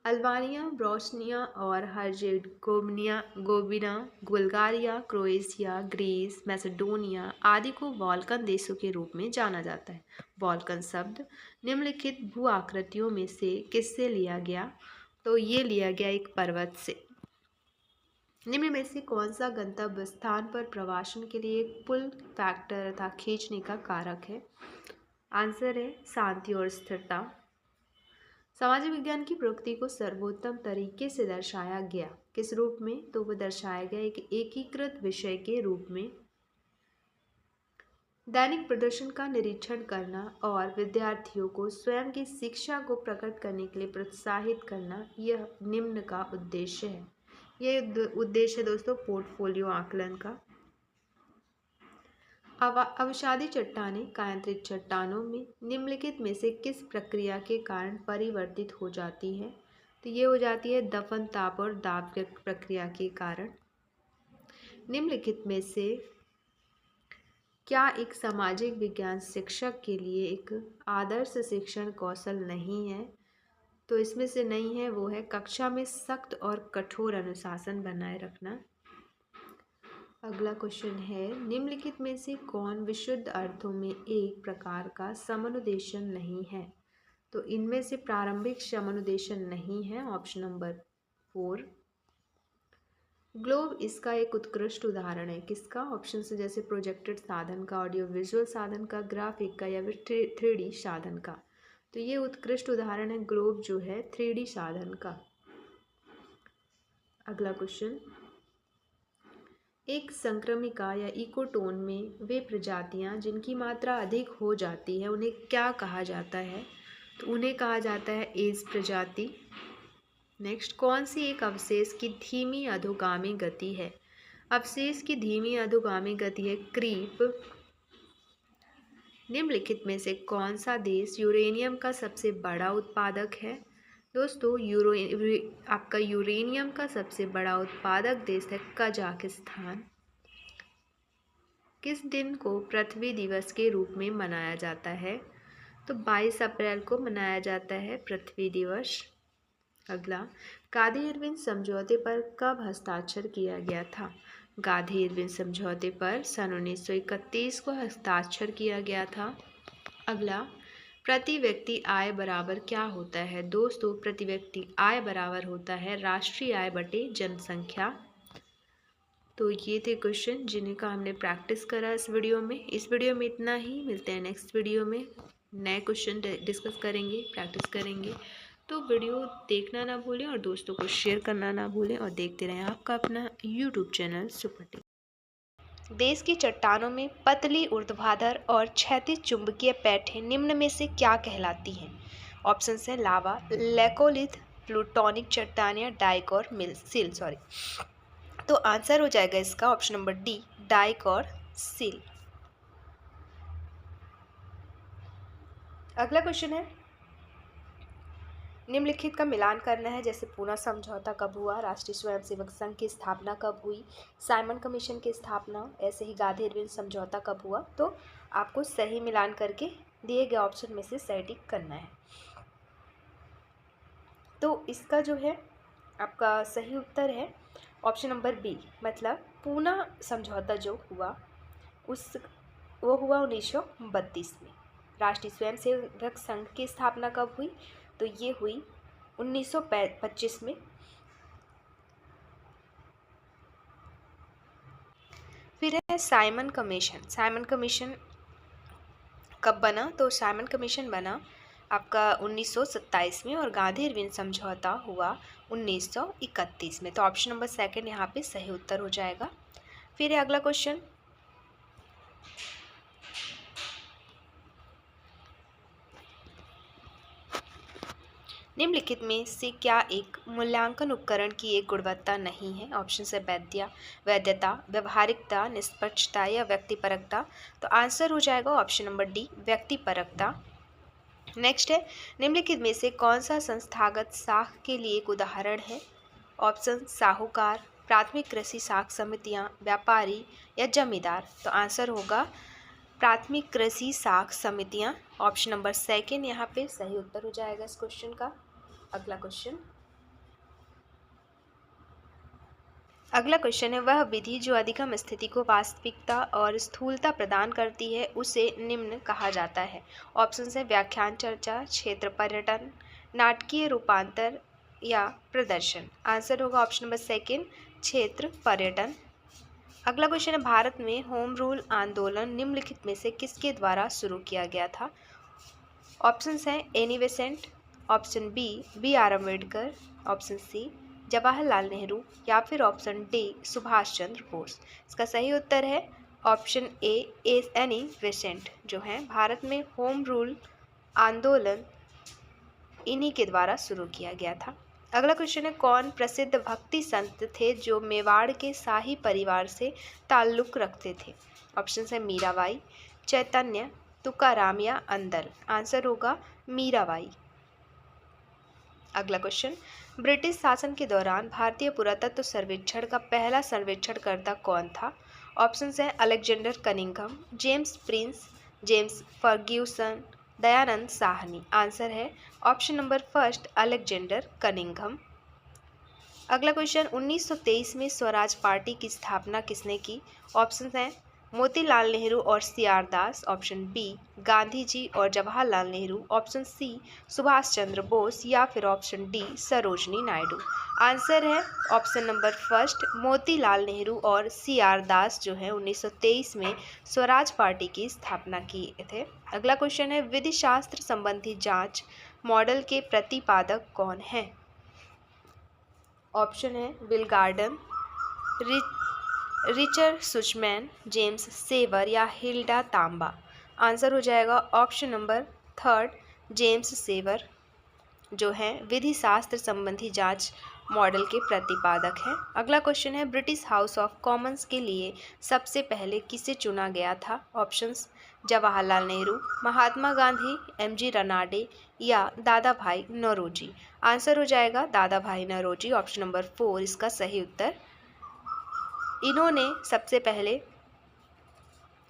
अल्बानिया, बोस्निया और Herzegovina, Bulgaria, Croatia, Greece, Macedonia आदि को बाल्कन देशों के रूप में जाना जाता है। बाल्कन शब्द निम्नलिखित भू आकृतियों में से किससे लिया गया? तो ये लिया गया एक पर्वत से। निम्न में से कौन सा गंतव्य स्थान पर प्रवासन के लिए एक पुल फैक्टर तथा खींचने का कारक है? आंसर है शांति और स्थिरता। सामाजिक विज्ञान की प्रकृति को सर्वोत्तम तरीके से दर्शाया गया किस रूप में? तो वो दर्शाया गया एक एकीकृत विषय के रूप में। दैनिक प्रदर्शन का निरीक्षण करना और विद्यार्थियों को स्वयं की शिक्षा को प्रकट करने के लिए प्रोत्साहित करना, यह निम्न का उद्देश्य है। यह उद्देश्य दोस्तों पोर्टफोलियो आकलन का। अवसादी चट्टानें कायांतरित चट्टानों में निम्नलिखित में से किस प्रक्रिया के कारण परिवर्तित हो जाती है? तो ये हो जाती है दफन, ताप और दाब की प्रक्रिया के कारण। निम्नलिखित में से क्या एक सामाजिक विज्ञान शिक्षक के लिए एक आदर्श शिक्षण कौशल नहीं है? तो इसमें से नहीं है, वो है कक्षा में सख्त और कठोर अनुशासन बनाए रखना। अगला क्वेश्चन है, निम्नलिखित में से कौन विशुद्ध अर्थों में एक प्रकार का समनुदेशन नहीं है? तो इनमें से प्रारंभिक समनुदेशन नहीं है। Option number 4। ग्लोब इसका एक उत्कृष्ट उदाहरण है। किसका? ऑप्शन से जैसे प्रोजेक्टेड साधन का, ऑडियो विजुअल साधन का, ग्राफिक का या फिर 3D साधन का। तो ये उत्कृष्ट उदाहरण है ग्लोब जो है 3D साधन का। अगला क्वेश्चन, एक संक्रमिका या इकोटोन में वे प्रजातियां जिनकी मात्रा अधिक हो जाती है उन्हें क्या कहा जाता है? तो उन्हें कहा जाता है एज प्रजाति। नेक्स्ट, कौन सी एक अवशेष की धीमी अधोगामी गति है? अवशेष की धीमी अधोगामी गति है क्रीप। निम्नलिखित में से कौन सा देश यूरेनियम का सबसे बड़ा उत्पादक है? दोस्तों, आपका यूरेनियम का सबसे बड़ा उत्पादक देश है कजाकिस्तान। किस दिन को पृथ्वी दिवस के रूप में मनाया जाता है? तो 22 अप्रैल को मनाया जाता है पृथ्वी दिवस। अगला, गांधी इरविन समझौते पर कब हस्ताक्षर किया गया था? गांधी इरविन समझौते पर सन 1931 को हस्ताक्षर किया गया था। अगला, प्रति व्यक्ति आय बराबर क्या होता है? दोस्तों, प्रति व्यक्ति आय बराबर होता है राष्ट्रीय आय बटे जनसंख्या। तो ये थे क्वेश्चन जिन्हें का हमने प्रैक्टिस करा इस वीडियो में। इस वीडियो में इतना ही, मिलते हैं नेक्स्ट वीडियो में, नए क्वेश्चन डिस्कस करेंगे, प्रैक्टिस करेंगे। तो वीडियो देखना ना भूलें और दोस्तों को शेयर करना ना भूलें और देखते रहें आपका अपना यूट्यूब चैनल सुपर टिप्स। देश की चट्टानों में पतली ऊर्ध्वाधर और क्षैतिज चुंबकीय पैठें निम्न में से क्या कहलाती हैं? ऑप्शन है लावा, लेकोलिथ, प्लूटोनिक चट्टान या डाइक और सिल। तो आंसर हो जाएगा इसका ऑप्शन नंबर डी, डाइक और सिल। अगला क्वेश्चन है, निम्नलिखित का मिलान करना है। जैसे पूना समझौता कब हुआ, राष्ट्रीय स्वयंसेवक संघ की स्थापना कब हुई, साइमन कमीशन की स्थापना, ऐसे ही गांधी इरविन समझौता कब हुआ। तो आपको सही मिलान करके दिए गए ऑप्शन में से सही टिक करना है। तो इसका जो है आपका सही उत्तर है ऑप्शन नंबर बी, मतलब पूना समझौता जो हुआ वो हुआ 1932 में। राष्ट्रीय स्वयंसेवक संघ की स्थापना कब हुई, तो ये हुई 1925 में। फिर है साइमन कमीशन। साइमन कमीशन कब बना, तो साइमन कमीशन बना आपका 1927 में और गांधी इरविन समझौता हुआ 1931 में। तो ऑप्शन नंबर सेकंड यहाँ पे सही उत्तर हो जाएगा। फिर है अगला क्वेश्चन, निम्नलिखित में से क्या एक मूल्यांकन उपकरण की एक गुणवत्ता नहीं है? ऑप्शन से वैधता, व्यवहारिकता, निष्पक्षता या व्यक्तिपरकता। तो आंसर हो जाएगा ऑप्शन नंबर डी, व्यक्तिपरकता। नेक्स्ट है, निम्नलिखित में से कौन सा संस्थागत साख के लिए एक उदाहरण है? ऑप्शन साहूकार, प्राथमिक कृषि साख समितियां, व्यापारी या जमींदार। तो आंसर होगा प्राथमिक कृषि साख समितियां। ऑप्शन नंबर सेकंड यहाँ पे सही उत्तर हो जाएगा इस क्वेश्चन का। अगला क्वेश्चन है, वह विधि जो अधिगम स्थिति को वास्तविकता और स्थूलता प्रदान करती है उसे निम्न कहा जाता है। ऑप्शन है व्याख्यान चर्चा, क्षेत्र पर्यटन, नाटकीय रूपांतर या प्रदर्शन। आंसर होगा ऑप्शन नंबर सेकंड, क्षेत्र पर्यटन। अगला क्वेश्चन है, भारत में होम रूल आंदोलन निम्नलिखित में से किसके द्वारा शुरू किया गया था? ऑप्शन है Annie Besant, option B R Ambedkar, option C Jawaharlal Nehru या फिर ऑप्शन डी सुभाष चंद्र बोस। इसका सही उत्तर है ऑप्शन ए एनी बेसेंट, जो है भारत में होम रूल आंदोलन इन्हीं के द्वारा शुरू किया गया था। अगला क्वेश्चन है, कौन प्रसिद्ध भक्ति संत थे जो मेवाड़ के शाही परिवार से ताल्लुक रखते थे? ऑप्शन है मीराबाई, चैतन्य, तुकाराम या अंदल। आंसर होगा मीराबाई। अगला क्वेश्चन, ब्रिटिश शासन के दौरान भारतीय पुरातत्व सर्वेक्षण का पहला सर्वेक्षणकर्ता कौन था? ऑप्शन है Alexander Cunningham, James Prinsep, James Fergusson, Dayanand Sahni. Answer है option number first Alexander Cunningham. अगला क्वेश्चन, 1923 में स्वराज पार्टी की स्थापना किसने की? ऑप्शन है मोतीलाल नेहरू और C R Das, option B Gandhi ji और जवाहरलाल नेहरू, ऑप्शन सी सुभाष चंद्र बोस या फिर option D Sarojini Naidu. Answer है option number first Motilal Nehru और सीआर दास जो है 1923 में स्वराज पार्टी की स्थापना किए थे। अगला क्वेश्चन है, विधि शास्त्र संबंधी जांच मॉडल के प्रतिपादक कौन है? ऑप्शन है Will Garden, Richard Suchman, James Sever या हिल्डा तांबा। आंसर हो जाएगा option number third James Sever, जो है विधि शास्त्र संबंधी जांच मॉडल के प्रतिपादक हैं। अगला क्वेश्चन है, ब्रिटिश हाउस ऑफ कॉमन्स के लिए सबसे पहले किसे चुना गया था? ऑप्शंस जवाहरलाल नेहरू, महात्मा गांधी, एमजी रनाडे या दादा भाई नौरोजी। आंसर हो जाएगा दादा भाई नौरोजी, ऑप्शन नंबर 4 इसका सही उत्तर। इन्होंने सबसे पहले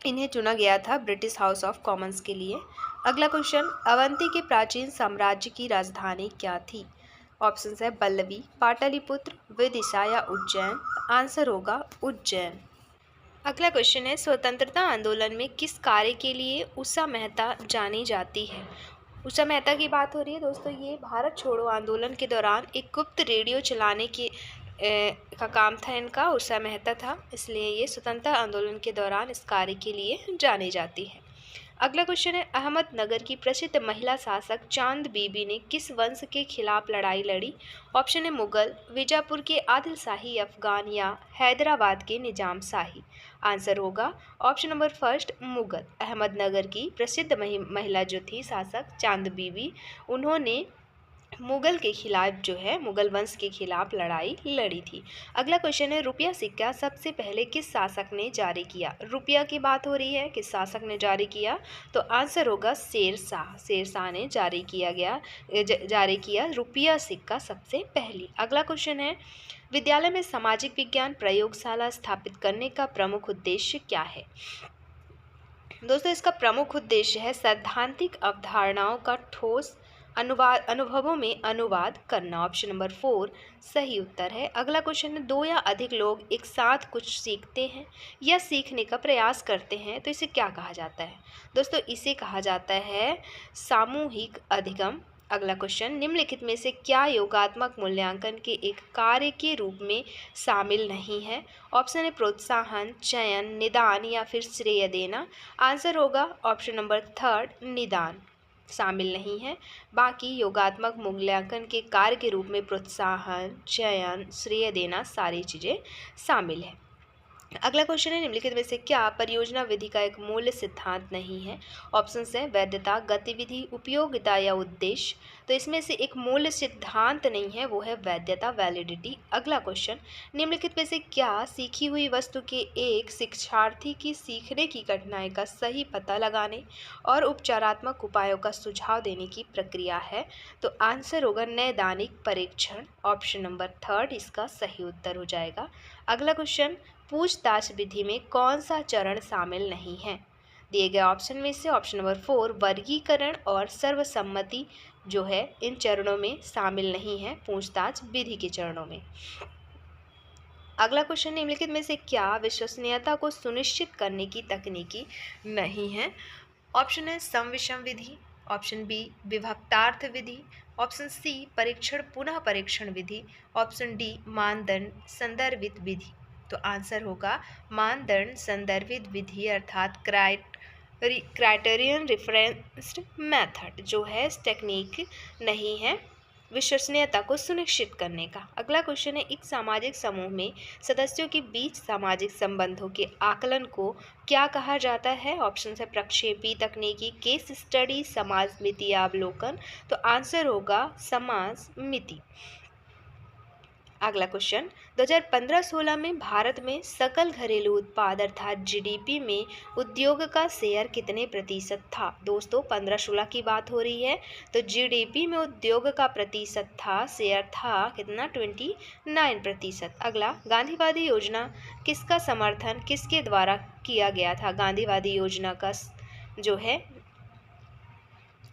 इन्हें चुना गया था ब्रिटिश हाउस ऑफ कॉमन्स के लिए। अगला क्वेश्चन, अवंती के प्राचीन साम्राज्य की राजधानी क्या थी? ऑप्शन है पल्लवी, पाटलिपुत्र, विदिशा या उज्जैन। आंसर होगा उज्जैन। अगला क्वेश्चन है, स्वतंत्रता आंदोलन में किस कार्य के लिए उषा मेहता जानी जाती है? उषा मेहता की बात हो रही है दोस्तों। ये भारत छोड़ो आंदोलन के दौरान एक गुप्त रेडियो चलाने के का काम था इनका, उषा मेहता था, इसलिए ये स्वतंत्रता आंदोलन के दौरान इस कार्य के लिए जानी जाती है। अगला क्वेश्चन है, अहमदनगर की प्रसिद्ध महिला शासक चांद बीबी ने किस वंश के खिलाफ लड़ाई लड़ी? ऑप्शन है मुगल, बीजापुर के आदिल शाही अफगान या हैदराबाद के निजाम शाही। आंसर होगा option number first Mughal. Ahmednagar की प्रसिद्ध महिला जो थी शासक चांद बीबी, उन्होंने मुगल के खिलाफ जो है मुगल वंश के खिलाफ लड़ाई लड़ी थी। अगला क्वेश्चन है, रुपया सिक्का सबसे पहले किस शासक ने जारी किया? रुपया की बात हो रही है, किस शासक ने जारी किया? तो आंसर होगा शेरशाह। शेरशाह ने जारी किया रुपया सिक्का सबसे पहली। अगला क्वेश्चन है, विद्यालय में सामाजिक विज्ञान प्रयोगशाला स्थापित करने का प्रमुख उद्देश्य क्या है? दोस्तों, इसका प्रमुख उद्देश्य है सैद्धांतिक अवधारणाओं का ठोस अनुभवों में अनुवाद करना। ऑप्शन नंबर 4 सही उत्तर है। अगला क्वेश्चन है, दो या अधिक लोग एक साथ कुछ सीखते हैं या सीखने का प्रयास करते हैं तो इसे क्या कहा जाता है? दोस्तों, इसे कहा जाता है सामूहिक अधिगम। अगला क्वेश्चन, निम्नलिखित में से क्या योगात्मक मूल्यांकन के एक कार्य के रूप में शामिल नहीं है? ऑप्शन है प्रोत्साहन, चयन, निदान या फिर श्रेय देना। आंसर होगा ऑप्शन नंबर 3 निदान शामिल नहीं है। बाकी योगात्मक मूल्यांकन के कार्य के रूप में प्रोत्साहन, चयन, श्रेय देना सारी चीज़ें शामिल है। अगला क्वेश्चन है, निम्नलिखित में से क्या परियोजना विधि का एक मूल्य सिद्धांत नहीं है? ऑप्शन है वैधता, गतिविधि, उपयोगिता या उद्देश्य। तो इसमें से एक मूल्य सिद्धांत नहीं है, वो है वैधता, वैलिडिटी। अगला क्वेश्चन, निम्नलिखित में से क्या सीखी हुई वस्तु के एक शिक्षार्थी की सीखने की कठिनाई का सही पता लगाने और उपचारात्मक उपायों का सुझाव देने की प्रक्रिया है? तो आंसर होगा नैदानिक परीक्षण। ऑप्शन नंबर 3 इसका सही उत्तर हो जाएगा। अगला क्वेश्चन, पूछताछ विधि में कौन सा चरण शामिल नहीं है? दिए गए ऑप्शन में से ऑप्शन नंबर 4 वर्गीकरण और सर्वसम्मति जो है इन चरणों में शामिल नहीं है, पूछताछ विधि के चरणों में। अगला क्वेश्चन, निम्नलिखित में से क्या विश्वसनीयता को सुनिश्चित करने की तकनीकी नहीं है? ऑप्शन है सम विषम विधि, ऑप्शन बी विभक्तार्थ विधि, ऑप्शन सी परीक्षण पुनः परीक्षण विधि, ऑप्शन डी मानदंड संदर्भित विधि। तो आंसर होगा मानदंड संदर्भित विधि अर्थात क्राइटेरियन रेफरेंस्ड मेथड जो है इस टेक्निक नहीं है विश्वसनीयता को सुनिश्चित करने का। अगला क्वेश्चन है, एक सामाजिक समूह में सदस्यों के बीच सामाजिक संबंधों के आकलन को क्या कहा जाता है? ऑप्शन है प्रक्षेपी तकनीकी, केस स्टडी, समाज मिति या अवलोकन। तो आंसर होगा समाज मिति। अगला क्वेश्चन, 2015-16 में भारत में सकल घरेलू उत्पाद अर्थात जीडीपी में उद्योग का शेयर कितने प्रतिशत था? दोस्तों, 15-16 की बात हो रही है, तो जीडीपी में उद्योग का प्रतिशत था, शेयर था कितना? 29%। अगला, गांधीवादी योजना किसका समर्थन किसके द्वारा किया गया था? गांधीवादी योजना का जो है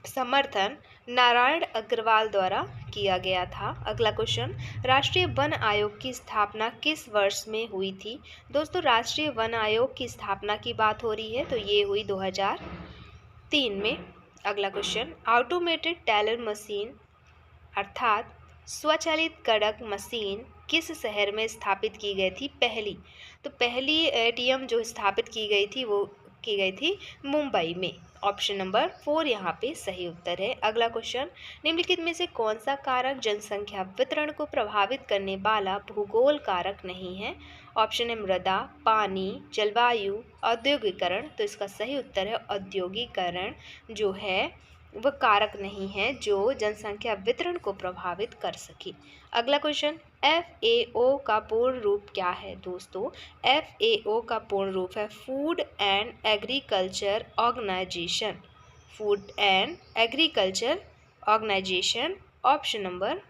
समर्थन नारायण अग्रवाल द्वारा किया गया था। अगला क्वेश्चन, राष्ट्रीय वन आयोग की स्थापना किस वर्ष में हुई थी? दोस्तों, राष्ट्रीय वन आयोग की स्थापना की बात हो रही है, तो ये हुई 2003 में। अगला क्वेश्चन, ऑटोमेटेड टेलर मशीन अर्थात स्वचालित कड़क मशीन किस शहर में स्थापित की गई थी? तो पहली एटीएम जो स्थापित की गई थी वो की गई थी मुंबई में। ऑप्शन नंबर 4 यहाँ पे सही उत्तर है। अगला क्वेश्चन, निम्नलिखित में से कौन सा कारक जनसंख्या वितरण को प्रभावित करने वाला भूगोल कारक नहीं है? ऑप्शन है मृदा, पानी, जलवायु, औद्योगिकरण। तो इसका सही उत्तर है औद्योगिकरण जो है वह कारक नहीं है जो जनसंख्या वितरण को प्रभावित कर सके। अगला क्वेश्चन, FAO का पूर्ण रूप क्या है? दोस्तों, FAO का पूर्ण रूप है food and agriculture organisation. Food and agriculture organisation. Option number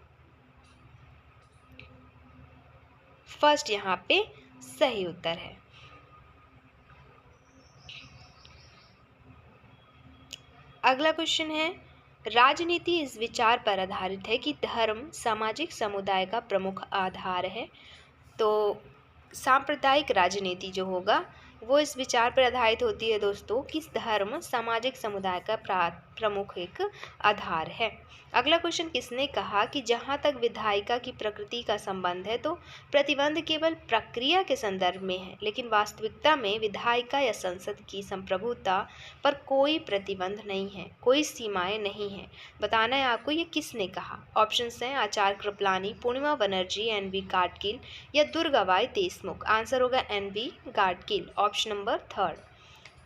first यहाँ पे सही उत्तर है। अगला क्वेश्चन है, राजनीति इस विचार पर आधारित है कि धर्म सामाजिक समुदाय का प्रमुख आधार है। तो सांप्रदायिक राजनीति जो होगा वो इस विचार पर आधारित होती है दोस्तों कि धर्म सामाजिक समुदाय का प्रमुख एक आधार है। अगला क्वेश्चन, किसने कहा कि जहाँ तक विधायिका की प्रकृति का संबंध है तो प्रतिबंध केवल प्रक्रिया के संदर्भ में है, लेकिन वास्तविकता में विधायिका या संसद की संप्रभुता पर कोई प्रतिबंध नहीं है, कोई सीमाएं नहीं है। बताना है आपको ये किसने कहा। ऑप्शंस हैं आचार्य कृपलानी, पूर्णिमा बनर्जी, एन.वी. गाडगिल या दुर्गाबाई देशमुख। आंसर होगा एन.वी. Gadgil, option number 3।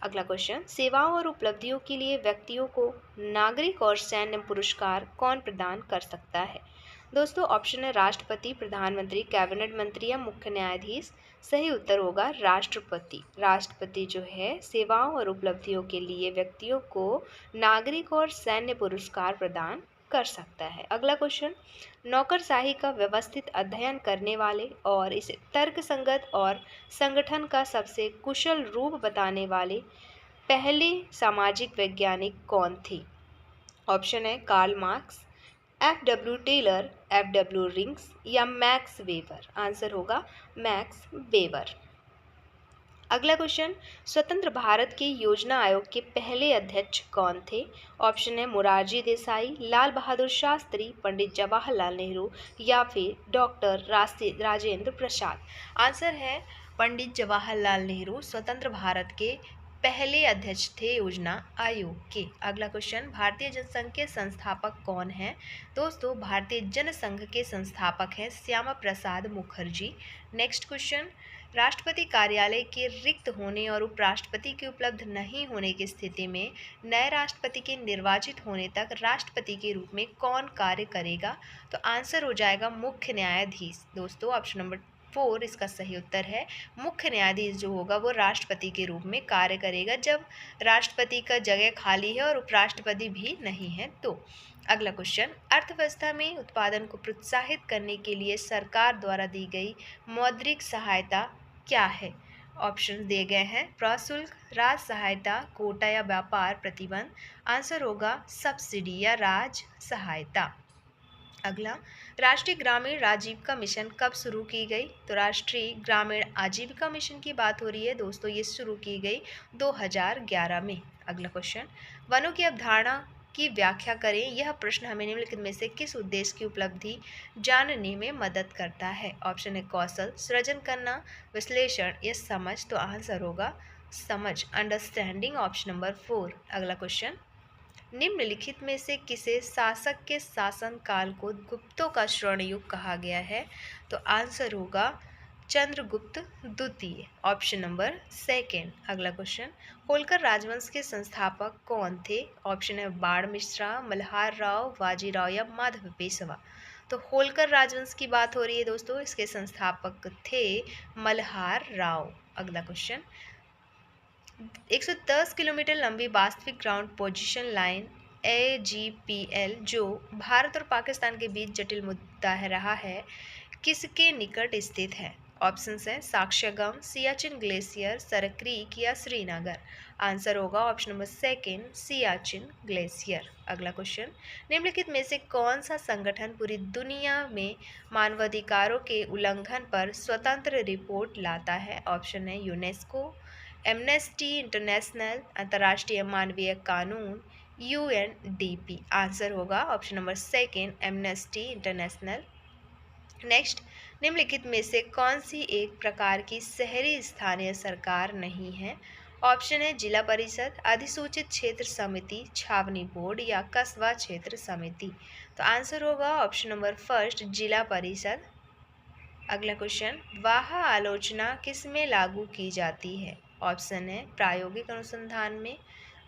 अगला क्वेश्चन, सेवाओं और उपलब्धियों के लिए व्यक्तियों को नागरिक और सैन्य पुरस्कार कौन प्रदान कर सकता है। दोस्तों ऑप्शन है राष्ट्रपति, प्रधानमंत्री, कैबिनेट मंत्री या मुख्य न्यायाधीश। सही उत्तर होगा राष्ट्रपति। राष्ट्रपति जो है सेवाओं और उपलब्धियों के लिए व्यक्तियों को नागरिक और सैन्य पुरस्कार प्रदान कर सकता है। अगला क्वेश्चन, नौकरशाही का व्यवस्थित अध्ययन करने वाले और इसे तर्कसंगत और संगठन का सबसे कुशल रूप बताने वाले पहले सामाजिक वैज्ञानिक कौन थे। ऑप्शन है Karl Marx, F.W. Taylor, F.W. Riggs या मैक्स वेबर। आंसर होगा मैक्स वेबर। अगला क्वेश्चन, स्वतंत्र भारत के योजना आयोग के पहले अध्यक्ष कौन थे। ऑप्शन है मोरारजी देसाई, लाल बहादुर शास्त्री, पंडित जवाहरलाल नेहरू या फिर डॉक्टर राजेंद्र प्रसाद। आंसर है पंडित जवाहरलाल नेहरू स्वतंत्र भारत के पहले अध्यक्ष थे योजना आयोग के। अगला क्वेश्चन, भारतीय जनसंघ के संस्थापक कौन हैं। दोस्तों भारतीय जनसंघ के संस्थापक हैं श्यामा प्रसाद मुखर्जी। नेक्स्ट क्वेश्चन, राष्ट्रपति कार्यालय के रिक्त होने और उपराष्ट्रपति के उपलब्ध नहीं होने की स्थिति में नए राष्ट्रपति के निर्वाचित होने तक राष्ट्रपति के रूप में कौन कार्य करेगा। तो आंसर हो जाएगा मुख्य न्यायाधीश। दोस्तों ऑप्शन नंबर 4 इसका सही उत्तर है। मुख्य न्यायाधीश जो होगा वो राष्ट्रपति के रूप में कार्य करेगा जब राष्ट्रपति का जगह खाली है और उपराष्ट्रपति भी नहीं है तो। अगला क्वेश्चन, अर्थव्यवस्था में उत्पादन को प्रोत्साहित करने के लिए सरकार द्वारा दी गई मौद्रिक सहायता क्या है। ऑप्शन दिए गए हैं प्रशुल्क, राज सहायता, कोटा या व्यापार प्रतिबंध। आंसर होगा सब्सिडी या राज सहायता। अगला, राष्ट्रीय ग्रामीण आजीविका मिशन कब शुरू की गई। तो राष्ट्रीय ग्रामीण आजीविका मिशन की बात हो रही है दोस्तों, ये शुरू की गई 2011 में। अगला क्वेश्चन, वनों की अवधारणा की व्याख्या करें। यह प्रश्न हमें निम्नलिखित में से किस उद्देश्य की उपलब्धि जानने में मदद करता है। ऑप्शन है कौशल, सृजन करना, विश्लेषण या समझ। तो आंसर होगा समझ, अंडरस्टैंडिंग, ऑप्शन नंबर 4। अगला क्वेश्चन, निम्नलिखित में से किसे शासक के शासनकाल को गुप्तों का स्वर्ण युग कहा गया है। तो आंसर होगा चंद्रगुप्त द्वितीय, ऑप्शन नंबर 2। अगला क्वेश्चन, होलकर राजवंश के संस्थापक कौन थे। ऑप्शन है बाण मिश्रा, मल्हार राव, बाजीराव या माधव पेशवा। तो होलकर राजवंश की बात हो रही है दोस्तों, इसके संस्थापक थे मल्हार राव। अगला क्वेश्चन, 110 किलोमीटर लंबी वास्तविक ग्राउंड पोजीशन लाइन AGPL जो भारत और पाकिस्तान के बीच जटिल मुद्दा रहा है, किसके निकट स्थित है। ऑप्शंस हैं साक्ष्यगम, सियाचिन ग्लेशियर, सरक्रीक या श्रीनगर। आंसर होगा ऑप्शन नंबर 2 सियाचिन ग्लेशियर। अगला क्वेश्चन, निम्नलिखित में से कौन सा संगठन पूरी दुनिया में मानवाधिकारों के उल्लंघन पर स्वतंत्र रिपोर्ट लाता है। ऑप्शन है यूनेस्को, एमनेस्टी इंटरनेशनल, अंतर्राष्ट्रीय मानवीय कानून, UNDP। आंसर होगा option number 2 amnesty international. Next, निम्नलिखित में से कौन सी एक प्रकार की शहरी स्थानीय सरकार नहीं है। ऑप्शन है जिला परिषद, अधिसूचित क्षेत्र समिति, छावनी बोर्ड या कस्बा क्षेत्र समिति। तो आंसर होगा ऑप्शन नंबर 1 जिला परिषद। अगला क्वेश्चन, वाह आलोचना किसमें लागू की जाती है। ऑप्शन है प्रायोगिक अनुसंधान में,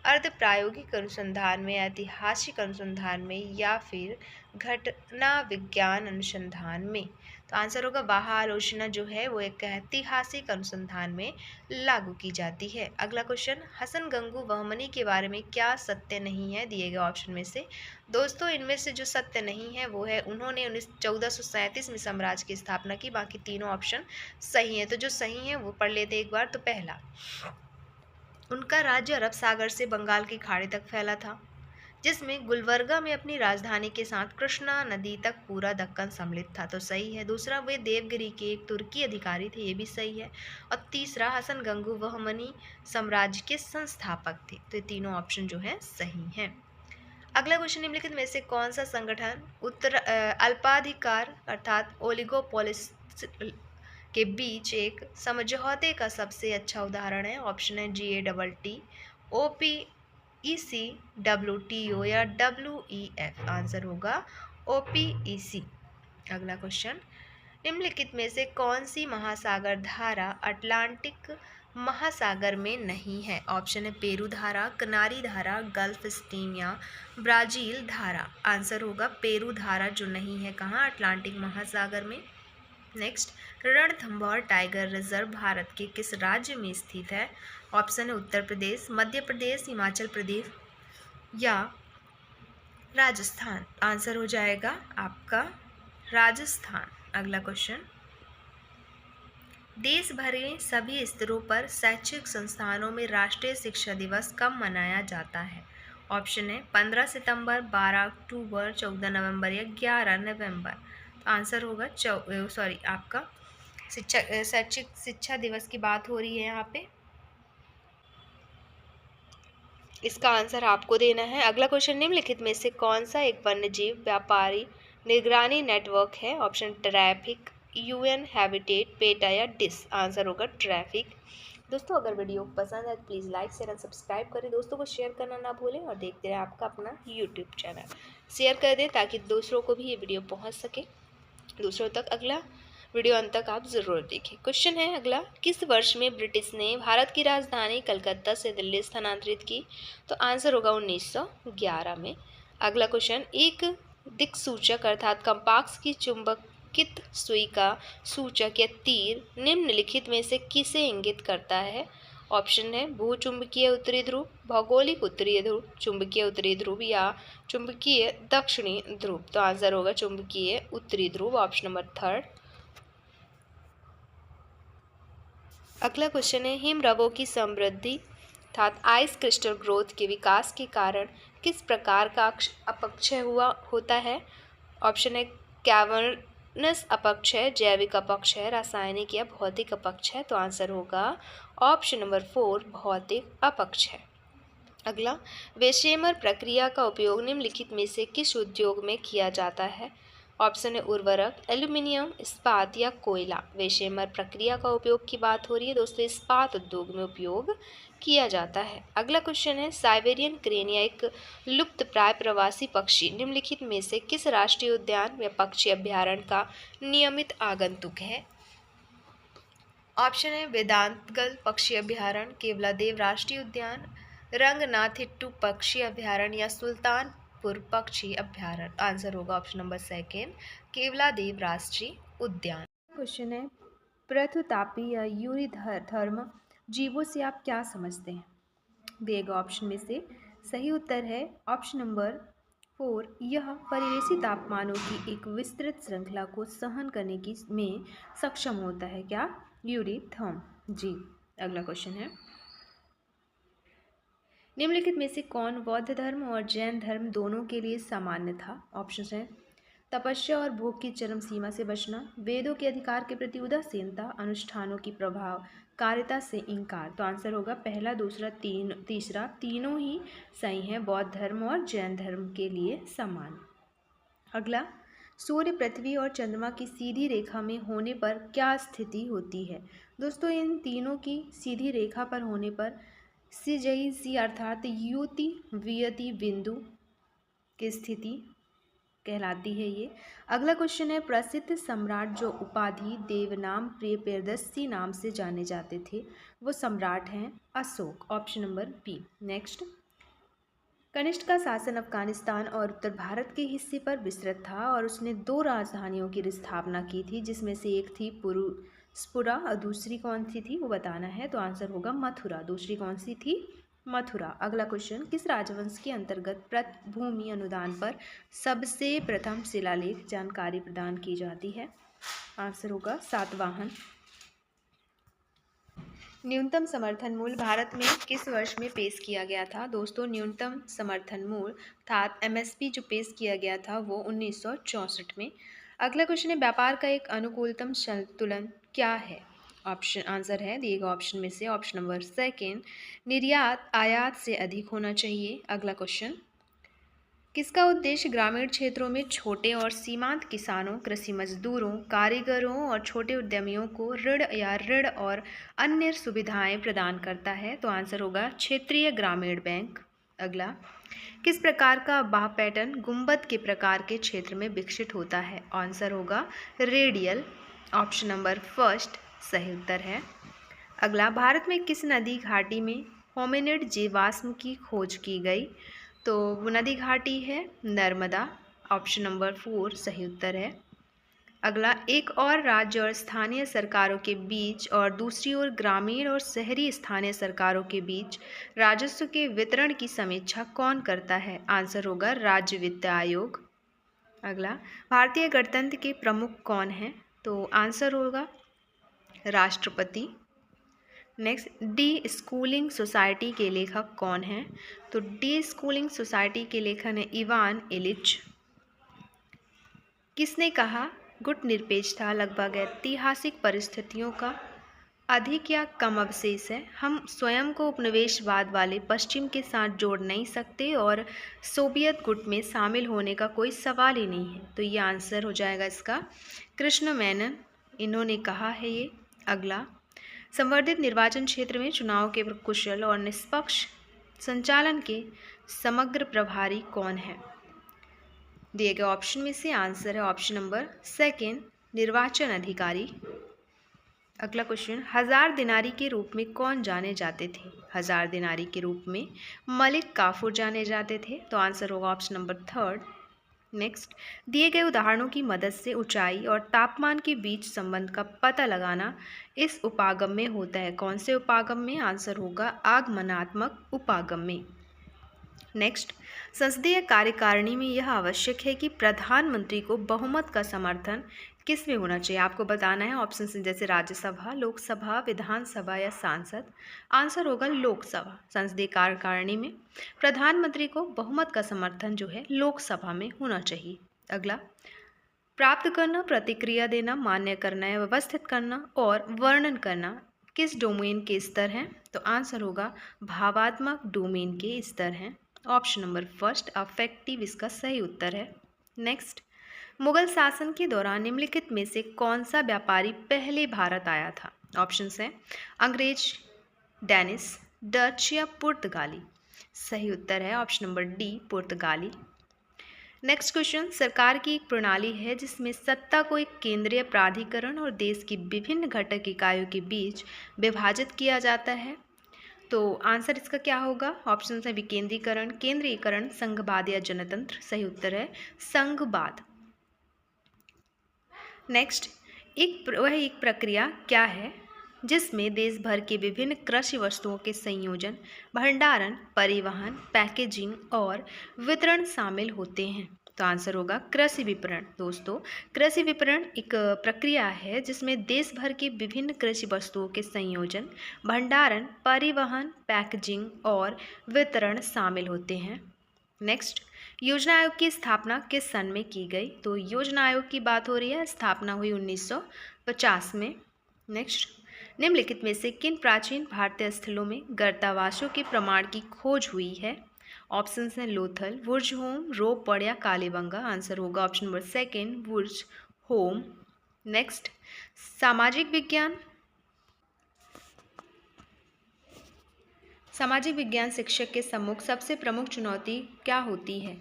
अर्ध प्रायोगिक अनुसंधान में, ऐतिहासिक अनुसंधान में या फिर घटना विज्ञान अनुसंधान में। तो आंसर होगा वाह आलोचना जो है वो एक ऐतिहासिक अनुसंधान में लागू की जाती है। अगला क्वेश्चन, हसन गंगू बहमनी के बारे में क्या सत्य नहीं है दिए गए ऑप्शन में से। दोस्तों इनमें से जो सत्य नहीं है वो है उन्होंने 1437 में साम्राज्य की स्थापना की। बाकी तीनों ऑप्शन सही हैं, तो जो सही है वो पढ़ लेते एक बार। तो पहला, उनका राज्य अरब सागर से बंगाल की खाड़ी तक फैला था, जिसमें गुलबर्गा में अपनी राजधानी के साथ कृष्णा नदी तक पूरा दक्कन सम्मिलित था। तो सही है। दूसरा, वे देवगिरी के एक तुर्की अधिकारी थे, ये भी सही है। और तीसरा, हसन गंगू बहमनी साम्राज्य के संस्थापक थे। तो ये तीनों ऑप्शन जो है सही हैं। अगला क्वेश्चन, निम्नलिखित में से कौन सा संगठन अल्पाधिकार अर्थात ओलिगोपोलिस के बीच एक समझौते का सबसे अच्छा उदाहरण है? ऑप्शन है GATT, OPEC, WTO या WEF। आंसर होगा OPEC। अगला क्वेश्चन, निम्नलिखित में से कौन सी महासागर धारा अटलांटिक महासागर में नहीं है? ऑप्शन है पेरू धारा, कनारी धारा, गल्फ स्ट्रीम या ब्राजील धारा। आंसर होगा पेरू धारा, जो नहीं है कहाँ? अटलांटिक महासागर में। Next, Ranthambore tiger reserve Bharat के किस राज्य में स्थित है? ऑप्शन है उत्तर प्रदेश, मध्य प्रदेश, हिमाचल प्रदेश या राजस्थान। आंसर हो जाएगा आपका राजस्थान। अगला क्वेश्चन, देश भर में सभी स्तरों पर शैक्षिक संस्थानों में राष्ट्रीय शिक्षा दिवस कब मनाया जाता है? ऑप्शन है 15 सितंबर, 12 अक्टूबर, 14 नवंबर या 11 नवंबर। तो आंसर होगा आपका शैक्षिक शिक्षा दिवस की बात हो रही है यहाँ पे, इसका आंसर आपको देना है। अगला क्वेश्चन, निम्नलिखित में से कौन सा एक वन्यजीव व्यापारी निगरानी नेटवर्क है? Option traffic, UN habitat, PETA या डिस। आंसर होगा ट्रैफिक। दोस्तों, अगर वीडियो पसंद है तो please like share and subscribe करें, दोस्तों को शेयर करना ना भूलें और देखते रहें आपका अपना YouTube चैनल। शेयर कर दें ताकि दूसरों को भी ये वीडियो पहुँच सके दूसरों तक। अगला वीडियो अंत तक आप ज़रूर देखें। क्वेश्चन है अगला, किस वर्ष में ब्रिटिश ने भारत की राजधानी कलकत्ता से दिल्ली स्थानांतरित की? तो आंसर होगा 1911 में। अगला क्वेश्चन, एक दिक्सूचक अर्थात कंपास की चुंबकित सुई का सूचक या तीर निम्नलिखित में से किसे इंगित करता है? ऑप्शन है भूचुंबकीय उत्तरी ध्रुव, भौगोलिक उत्तरी ध्रुव, चुंबकीय उत्तरी ध्रुव या चुंबकीय दक्षिणी ध्रुव। तो आंसर होगा चुंबकीय उत्तरी ध्रुव, ऑप्शन नंबर 3। अगला क्वेश्चन है, हिमरवों की समृद्धि अर्थात आइस क्रिस्टल ग्रोथ के विकास के कारण किस प्रकार का अपक्षय होता है? ऑप्शन है कैवर्नस अपक्षय, जैविक अपक्षय, रासायनिक या भौतिक अपक्षय। तो आंसर होगा ऑप्शन नंबर 4 भौतिक अपक्षय। अगला, वेशेमर प्रक्रिया का उपयोग निम्नलिखित में से किस उद्योग में किया जाता है? ऑप्शन है उर्वरक, एल्यूमिनियम, इस्पात या कोयला। वेशेमर प्रक्रिया का उपयोग की बात हो रही है दोस्तों, इस्पात उद्योग में उपयोग किया जाता है। अगला क्वेश्चन है, साइबेरियन क्रेन या एक लुप्तप्राय प्रवासी पक्षी निम्नलिखित में से किस राष्ट्रीय उद्यान या पक्षी अभ्यारण्य का नियमित आगंतुक है? ऑप्शन है वेदांतगल पक्षी अभ्यारण्य, केवलादेव राष्ट्रीय उद्यान, रंगनाथिट्टू पक्षी अभ्यारण्य या सुल्तानपुर पक्षी अभ्यारण्य। आंसर होगा ऑप्शन नंबर 2 केवलादेव राष्ट्रीय उद्यान। क्वेश्चन है, पृथुतापी या यूरिथर्म जीवों से आप क्या समझते हैं? देगा ऑप्शन में से। सही उत्तर है ऑप्शन नंबर 4, यह परिवेशी तापमानों की एक विस्तृत श्रृंखला को सहन करने की में सक्षम होता है। क्या? यूरिथर्म जी। अगला क्वेश्चन है, निम्नलिखित में से कौन बौद्ध धर्म और जैन धर्म दोनों के लिए सामान्य था? ऑप्शन है तपस्या और भोग की चरम सीमा से बचना, वेदों के अधिकार के प्रति उदासीनता, अनुष्ठानों की प्रभावकारिता से इनकार। तो आंसर होगा पहला, दूसरा, तीसरा, तीनों ही सही हैं, बौद्ध धर्म और जैन धर्म के लिए समान। अगला, सूर्य, पृथ्वी और चंद्रमा की सीधी रेखा में होने पर क्या स्थिति होती है? दोस्तों, इन तीनों की सीधी रेखा पर होने पर सिजई अर्थात युति वियति बिंदु की स्थिति कहलाती है ये। अगला क्वेश्चन है, प्रसिद्ध सम्राट जो उपाधि देवनाम प्रियदर्शी नाम से जाने जाते थे वो सम्राट हैं Ashok. Option number B. Next, Kanishka का शासन अफगानिस्तान और उत्तर भारत के हिस्से पर विस्तृत था और उसने 2 राजधानियों की स्थापना की थी, जिसमें से एक थी पुरुस्पुरा और दूसरी कौन सी थी वो बताना है। तो आंसर होगा मथुरा। दूसरी कौन सी थी? मथुरा। अगला क्वेश्चन, किस राजवंश के अंतर्गत भूमि अनुदान पर सबसे प्रथम शिलालेख जानकारी प्रदान की जाती है? आंसर होगा सातवाहन। न्यूनतम समर्थन मूल्य भारत में किस वर्ष में पेश किया गया था? दोस्तों, न्यूनतम समर्थन मूल्य अर्थात MSP जो पेश किया गया था वो 1964 में। अगला क्वेश्चन है, व्यापार का एक अनुकूलतम संतुलन क्या है? ऑप्शन आंसर है दिएगा ऑप्शन में से ऑप्शन नंबर 2 निर्यात आयात से अधिक होना चाहिए। अगला क्वेश्चन, किसका उद्देश्य ग्रामीण क्षेत्रों में छोटे और सीमांत किसानों, कृषि मजदूरों, कारीगरों और छोटे उद्यमियों को ऋण या ऋण और अन्य सुविधाएं प्रदान करता है? तो आंसर होगा क्षेत्रीय ग्रामीण बैंक। अगला, किस प्रकार का बाह पैटर्न गुंबद के प्रकार के क्षेत्र में विकसित होता है? आंसर होगा रेडियल। ऑप्शन नंबर फर्स्ट सही उत्तर है। अगला, भारत में किस नदी घाटी में होमिनिड जीवाश्म की खोज की गई? तो वो नदी घाटी है नर्मदा। ऑप्शन नंबर 4 सही उत्तर है। अगला, एक और राज्य और स्थानीय सरकारों के बीच और दूसरी ओर ग्रामीण और शहरी स्थानीय सरकारों के बीच राजस्व के वितरण की समीक्षा कौन करता है? आंसर होगा राज्य वित्त आयोग। अगला, भारतीय गणतंत्र के प्रमुख कौन हैं? तो आंसर होगा राष्ट्रपति। नेक्स्ट, डी स्कूलिंग सोसाइटी के लेखक कौन हैं? तो डी स्कूलिंग सोसाइटी के लेखक हैं इवान इलिच। किसने कहा गुटनिरपेक्षता लगभग ऐतिहासिक परिस्थितियों का अधिक या कम अवशेष है? हम स्वयं को उपनिवेशवाद वाले पश्चिम के साथ जोड़ नहीं सकते और सोवियत गुट में शामिल होने का कोई सवाल ही नहीं है। तो ये आंसर हो जाएगा इसका कृष्ण मेनन, इन्होंने कहा है ये। अगला, संवर्धित निर्वाचन क्षेत्र में चुनाव के कुशल और निष्पक्ष संचालन के समग्र प्रभारी कौन है? दिए गए ऑप्शन में से आंसर है ऑप्शन नंबर सेकेंड निर्वाचन अधिकारी। अगला क्वेश्चन, हजार दिनारी के रूप में कौन जाने जाते थे? हजार दिनारी के रूप में मलिक काफूर जाने जाते थे। तो आंसर होगा ऑप्शन नंबर थर्ड। नेक्स्ट, दिए गए उदाहरणों की मदद से ऊंचाई और तापमान के बीच संबंध का पता लगाना इस उपागम में होता है। कौन से उपागम में? आंसर होगा आगमनात्मक उपागम में। नेक्स्ट, संसदीय कार्यकारिणी में यह आवश्यक है कि प्रधानमंत्री को बहुमत का समर्थन किस में होना चाहिए? आपको बताना है ऑप्शन से, जैसे राज्यसभा, लोकसभा, विधानसभा या सांसद। आंसर होगा लोकसभा। संसदीय कार्यकारिणी में प्रधानमंत्री को बहुमत का समर्थन जो है लोकसभा में होना चाहिए। अगला, प्राप्त करना, प्रतिक्रिया देना, मान्य करना या व्यवस्थित करना और वर्णन करना किस डोमेन के स्तर हैं? तो आंसर होगा भावात्मक डोमेन के स्तर हैं। ऑप्शन नंबर फर्स्ट अफेक्टिव इसका सही उत्तर है। नेक्स्ट, मुगल शासन के दौरान निम्नलिखित में से कौन सा व्यापारी पहले भारत आया था? ऑप्शंस हैं अंग्रेज, डेनिश, डच या पुर्तगाली। सही उत्तर है ऑप्शन नंबर डी पुर्तगाली। नेक्स्ट क्वेश्चन, सरकार की एक प्रणाली है जिसमें सत्ता को एक केंद्रीय प्राधिकरण और देश की विभिन्न घटक इकाइयों के बीच विभाजित किया जाता है। तो आंसर इसका क्या होगा? ऑप्शन है विकेंद्रीकरण, केंद्रीकरण, संघवाद या जनतंत्र। सही उत्तर है संघवाद। नेक्स्ट, एक प्रक्रिया क्या है जिसमें देश भर के विभिन्न कृषि वस्तुओं के संयोजन, भंडारण, परिवहन, पैकेजिंग और वितरण शामिल होते हैं? तो आंसर होगा कृषि विपणन। दोस्तों, कृषि विपणन एक प्रक्रिया है जिसमें देश भर के विभिन्न कृषि वस्तुओं के संयोजन, भंडारण, परिवहन, पैकेजिंग और वितरण शामिल होते हैं। नेक्स्ट, योजना आयोग की स्थापना किस सन में की गई? तो योजना आयोग की बात हो रही है, स्थापना हुई 1950 में। नेक्स्ट, निम्नलिखित में से किन प्राचीन भारतीय स्थलों में गर्तावासों के प्रमाण की खोज हुई है? ऑप्शंस हैं लोथल, वुर्ज होम, रोपड़ या कालीबंगा। आंसर होगा option number second Burzahom. Next, सामाजिक विज्ञान शिक्षक के सम्मुख सबसे प्रमुख चुनौती क्या होती है?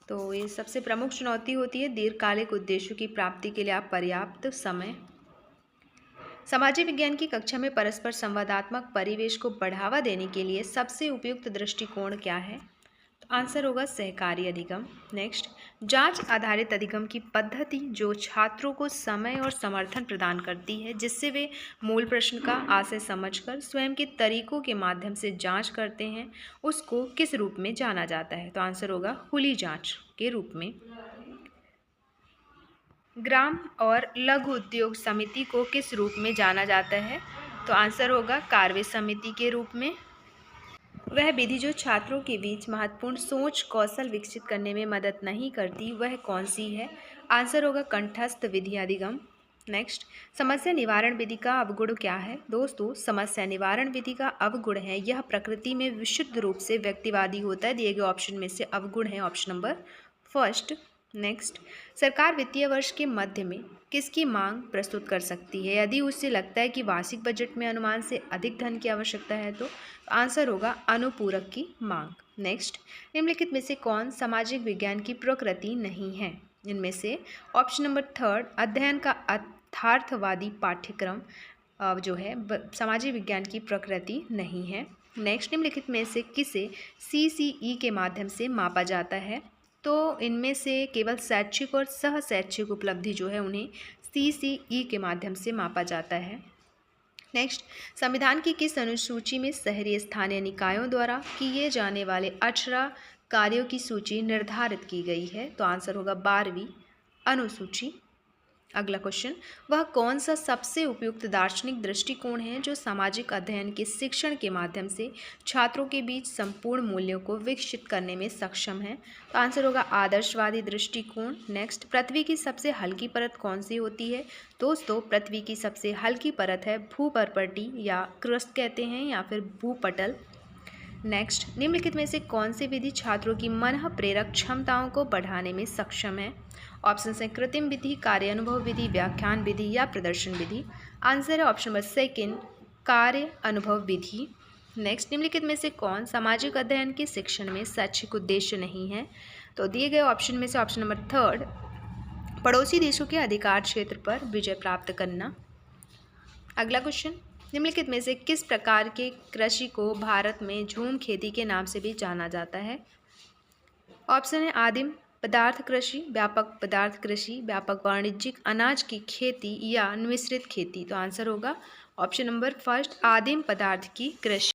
तो ये सबसे प्रमुख चुनौती होती है दीर्घकालिक उद्देश्यों की प्राप्ति के लिए आप पर्याप्त समय। सामाजिक विज्ञान की कक्षा में परस्पर संवादात्मक परिवेश को बढ़ावा देने के लिए सबसे उपयुक्त दृष्टिकोण क्या है? तो आंसर होगा सहकारी अधिगम। नेक्स्ट, जांच आधारित अधिगम की पद्धति जो छात्रों को समय और समर्थन प्रदान करती है जिससे वे मूल प्रश्न का आशय समझकर स्वयं के तरीकों के माध्यम से जांच करते हैं, उसको किस रूप में जाना जाता है? तो आंसर होगा खुली जांच के रूप में। ग्राम और लघु उद्योग समिति को किस रूप में जाना जाता है? तो आंसर होगा कार्य समिति के रूप में। वह विधि जो छात्रों के बीच महत्वपूर्ण सोच कौशल विकसित करने में मदद नहीं करती वह कौन सी है? आंसर होगा कंठस्थ विधि अधिगम। नेक्स्ट, समस्या निवारण विधि का अवगुण क्या है? दोस्तों, समस्या निवारण विधि का अवगुण है यह प्रकृति में विशुद्ध रूप से व्यक्तिवादी होता है। दिए गए ऑप्शन में से अवगुण है ऑप्शन नंबर फर्स्ट। नेक्स्ट, सरकार वित्तीय वर्ष के मध्य में किसकी मांग प्रस्तुत कर सकती है? यदि उसे लगता है कि वार्षिक बजट में अनुमान से अधिक धन की आवश्यकता है तो आंसर होगा अनुपूरक की मांग। नेक्स्ट, निम्नलिखित में से कौन सामाजिक विज्ञान की प्रकृति नहीं है? इनमें से ऑप्शन नंबर थर्ड, अध्ययन का यथार्थवादी पाठ्यक्रम जो है सामाजिक विज्ञान की प्रकृति नहीं है। नेक्स्ट, निम्नलिखित में से किसे CCE के माध्यम से मापा जाता है? तो इनमें से केवल शैक्षिक और सह शैक्षिक उपलब्धि जो है उन्हें CCE के माध्यम से मापा जाता है। नेक्स्ट, संविधान की किस अनुसूची में शहरी स्थानीय निकायों द्वारा किए जाने वाले 18 कार्यों की सूची निर्धारित की गई है? तो आंसर होगा 12वीं अनुसूची। अगला क्वेश्चन, वह कौन सा सबसे उपयुक्त दार्शनिक दृष्टिकोण है जो सामाजिक अध्ययन के शिक्षण के माध्यम से छात्रों के बीच संपूर्ण मूल्यों को विकसित करने में सक्षम है? तो आंसर होगा आदर्शवादी दृष्टिकोण। नेक्स्ट, पृथ्वी की सबसे हल्की परत कौन सी होती है? दोस्तों, पृथ्वी की सबसे हल्की परत है भूपर्पटी या क्रस्ट कहते हैं या फिर भूपटल। नेक्स्ट, निम्नलिखित में से कौन सी विधि छात्रों की मन प्रेरक क्षमताओं को बढ़ाने में सक्षम है? ऑप्शन है कृत्रिम विधि, कार्य अनुभव विधि, व्याख्यान विधि या प्रदर्शन विधि। आंसर है ऑप्शन नंबर सेकंड, कार्य अनुभव विधि। नेक्स्ट, निम्नलिखित में से कौन सामाजिक अध्ययन के शिक्षण में शैक्षिक उद्देश्य नहीं है? तो दिए गए ऑप्शन में से ऑप्शन नंबर थर्ड, पड़ोसी देशों के अधिकार क्षेत्र पर विजय प्राप्त करना। अगला क्वेश्चन, निम्नलिखित में से किस प्रकार के कृषि को भारत में झूम खेती के नाम से भी जाना जाता है? ऑप्शन है आदिम पदार्थ कृषि, व्यापक पदार्थ कृषि, व्यापक वाणिज्यिक अनाज की खेती या मिश्रित खेती। तो आंसर होगा ऑप्शन नंबर फर्स्ट, आदिम पदार्थ की कृषि।